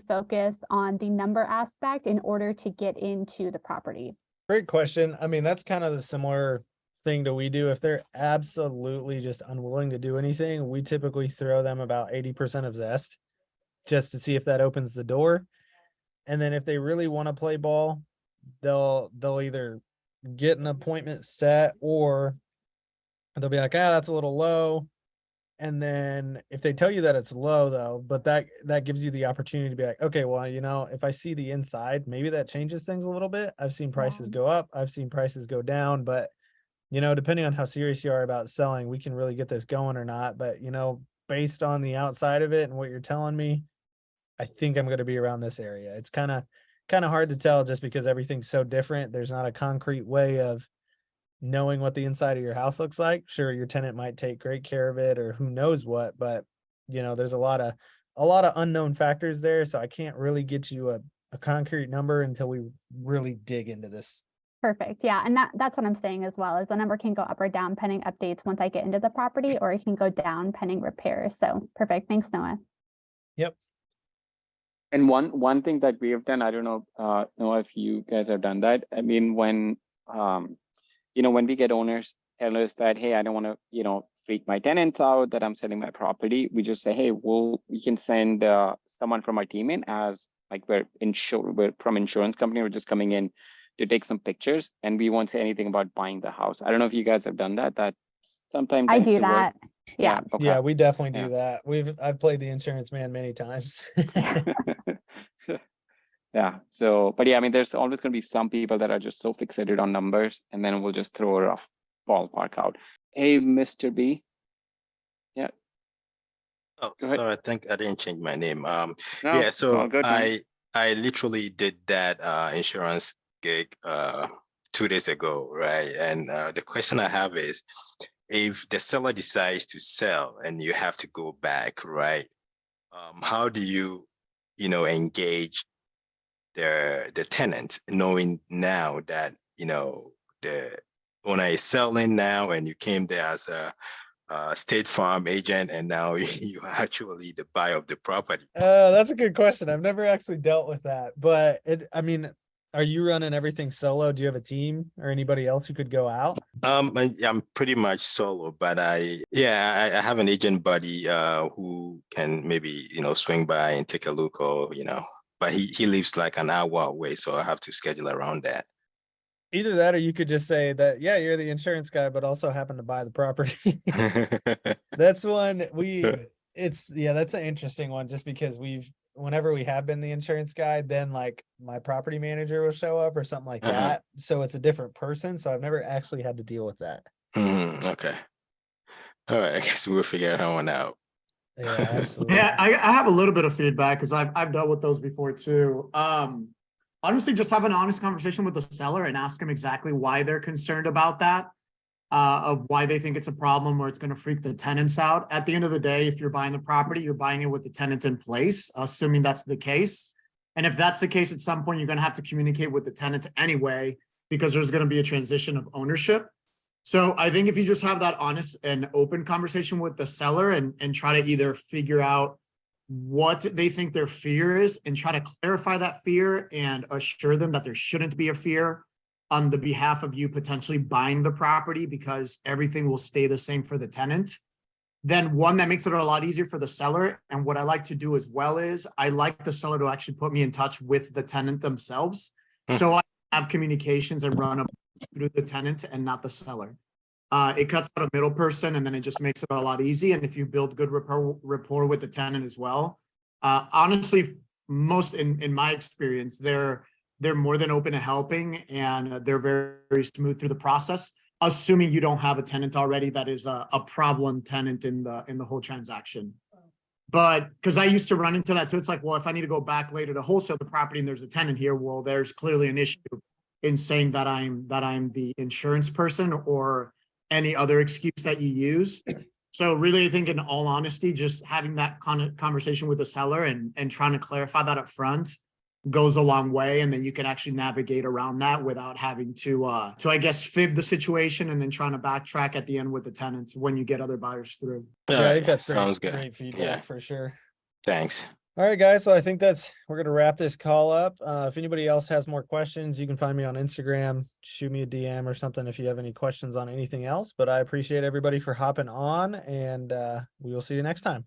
focused on the number aspect in order to get into the property? Great question. I mean, that's kind of the similar thing that we do. If they're absolutely just unwilling to do anything, we typically throw them about 80% of zest just to see if that opens the door. And then if they really want to play ball, they'll either get an appointment set or they'll be like, that's a little low. And then if they tell you that it's low though, but that gives you the opportunity to be like, okay, well, if I see the inside, maybe that changes things a little bit. I've seen prices go up, I've seen prices go down, but depending on how serious you are about selling, we can really get this going or not. But, based on the outside of it and what you're telling me, I think I'm going to be around this area. It's kind of hard to tell just because everything's so different. There's not a concrete way of knowing what the inside of your house looks like. Sure, your tenant might take great care of it or who knows what, but there's a lot of unknown factors there. So I can't really get you a concrete number until we really dig into this. Perfect. Yeah. And that's what I'm saying as well, is the number can go up or down pending updates once I get into the property, or it can go down pending repairs. So perfect. Thanks, Noah. Yep. And one thing that we have done, I don't know, Noah, if you guys have done that. I mean, when when we get owners tell us that, hey, I don't want to, freak my tenants out that I'm selling my property, we just say, hey, we can send someone from our team in, as like we're from insurance company, we're just coming in to take some pictures, and we won't say anything about buying the house. I don't know if you guys have done that. That sometimes I tends do to work. that. Yeah. Okay. Yeah, we definitely Yeah. do that. I've played the insurance man many times. Yeah. So, but yeah, I mean, there's always going to be some people that are just so fixated on numbers, and then we'll just throw a rough ballpark out. Hey, Mr. B. Yeah. Oh, Go ahead. sorry, I think I didn't change my name. No, Yeah, it's all so good, man. I literally did that insurance gig 2 days ago, right? And the question I have is, if the seller decides to sell and you have to go back, right? How do you, engage the tenant, knowing now that the owner is selling now, and you came there as a State Farm agent, and now you are actually the buyer of the property. That's a good question. I've never actually dealt with that, but I mean, are you running everything solo? Do you have a team or anybody else who could go out? I'm pretty much solo, but I have an agent buddy who can maybe, swing by and take a look, or, but he lives like an hour away, so I have to schedule around that. Either that, or you could just say that, yeah, you're the insurance guy, but also happen to buy the property. That's one that's an interesting one, just because whenever we have been the insurance guy, then like my property manager will show up or something like that. So it's a different person. So I've never actually had to deal with that. Okay. All right. I guess we'll figure that one out. Yeah, absolutely. Yeah, I have a little bit of feedback because I've dealt with those before too. Honestly, just have an honest conversation with the seller and ask them exactly why they're concerned about that, of why they think it's a problem or it's going to freak the tenants out. At the end of the day, if you're buying the property, you're buying it with the tenant in place, assuming that's the case. And if that's the case, at some point, you're going to have to communicate with the tenant anyway, because there's going to be a transition of ownership. So I think if you just have that honest and open conversation with the seller and try to either figure out what they think their fear is and try to clarify that fear and assure them that there shouldn't be a fear on the behalf of you potentially buying the property, because everything will stay the same for the tenant, then one, that makes it a lot easier for the seller. And what I like to do as well is I like the seller to actually put me in touch with the tenant themselves. So I have communications and run them through the tenant and not the seller. It cuts out a middle person, and then it just makes it a lot easy. And if you build good rapport with the tenant as well, honestly, most in my experience, they're more than open to helping, and they're very, very smooth through the process, assuming you don't have a tenant already that is a problem tenant in the whole transaction. But because I used to run into that too, it's like, well, if I need to go back later to wholesale the property and there's a tenant here, well, there's clearly an issue in saying that I'm the insurance person or any other excuse that you use. So really, I think in all honesty, just having that conversation with the seller and trying to clarify that up front goes a long way. And then you can actually navigate around that without having to I guess, fib the situation and then trying to backtrack at the end with the tenants when you get other buyers through. Yeah, I think that's great. Sounds good. Great feedback, Yeah. for sure. Thanks. All right, guys. So I think we're going to wrap this call up. If anybody else has more questions, you can find me on Instagram, shoot me a DM or something if you have any questions on anything else. But I appreciate everybody for hopping on, and we will see you next time.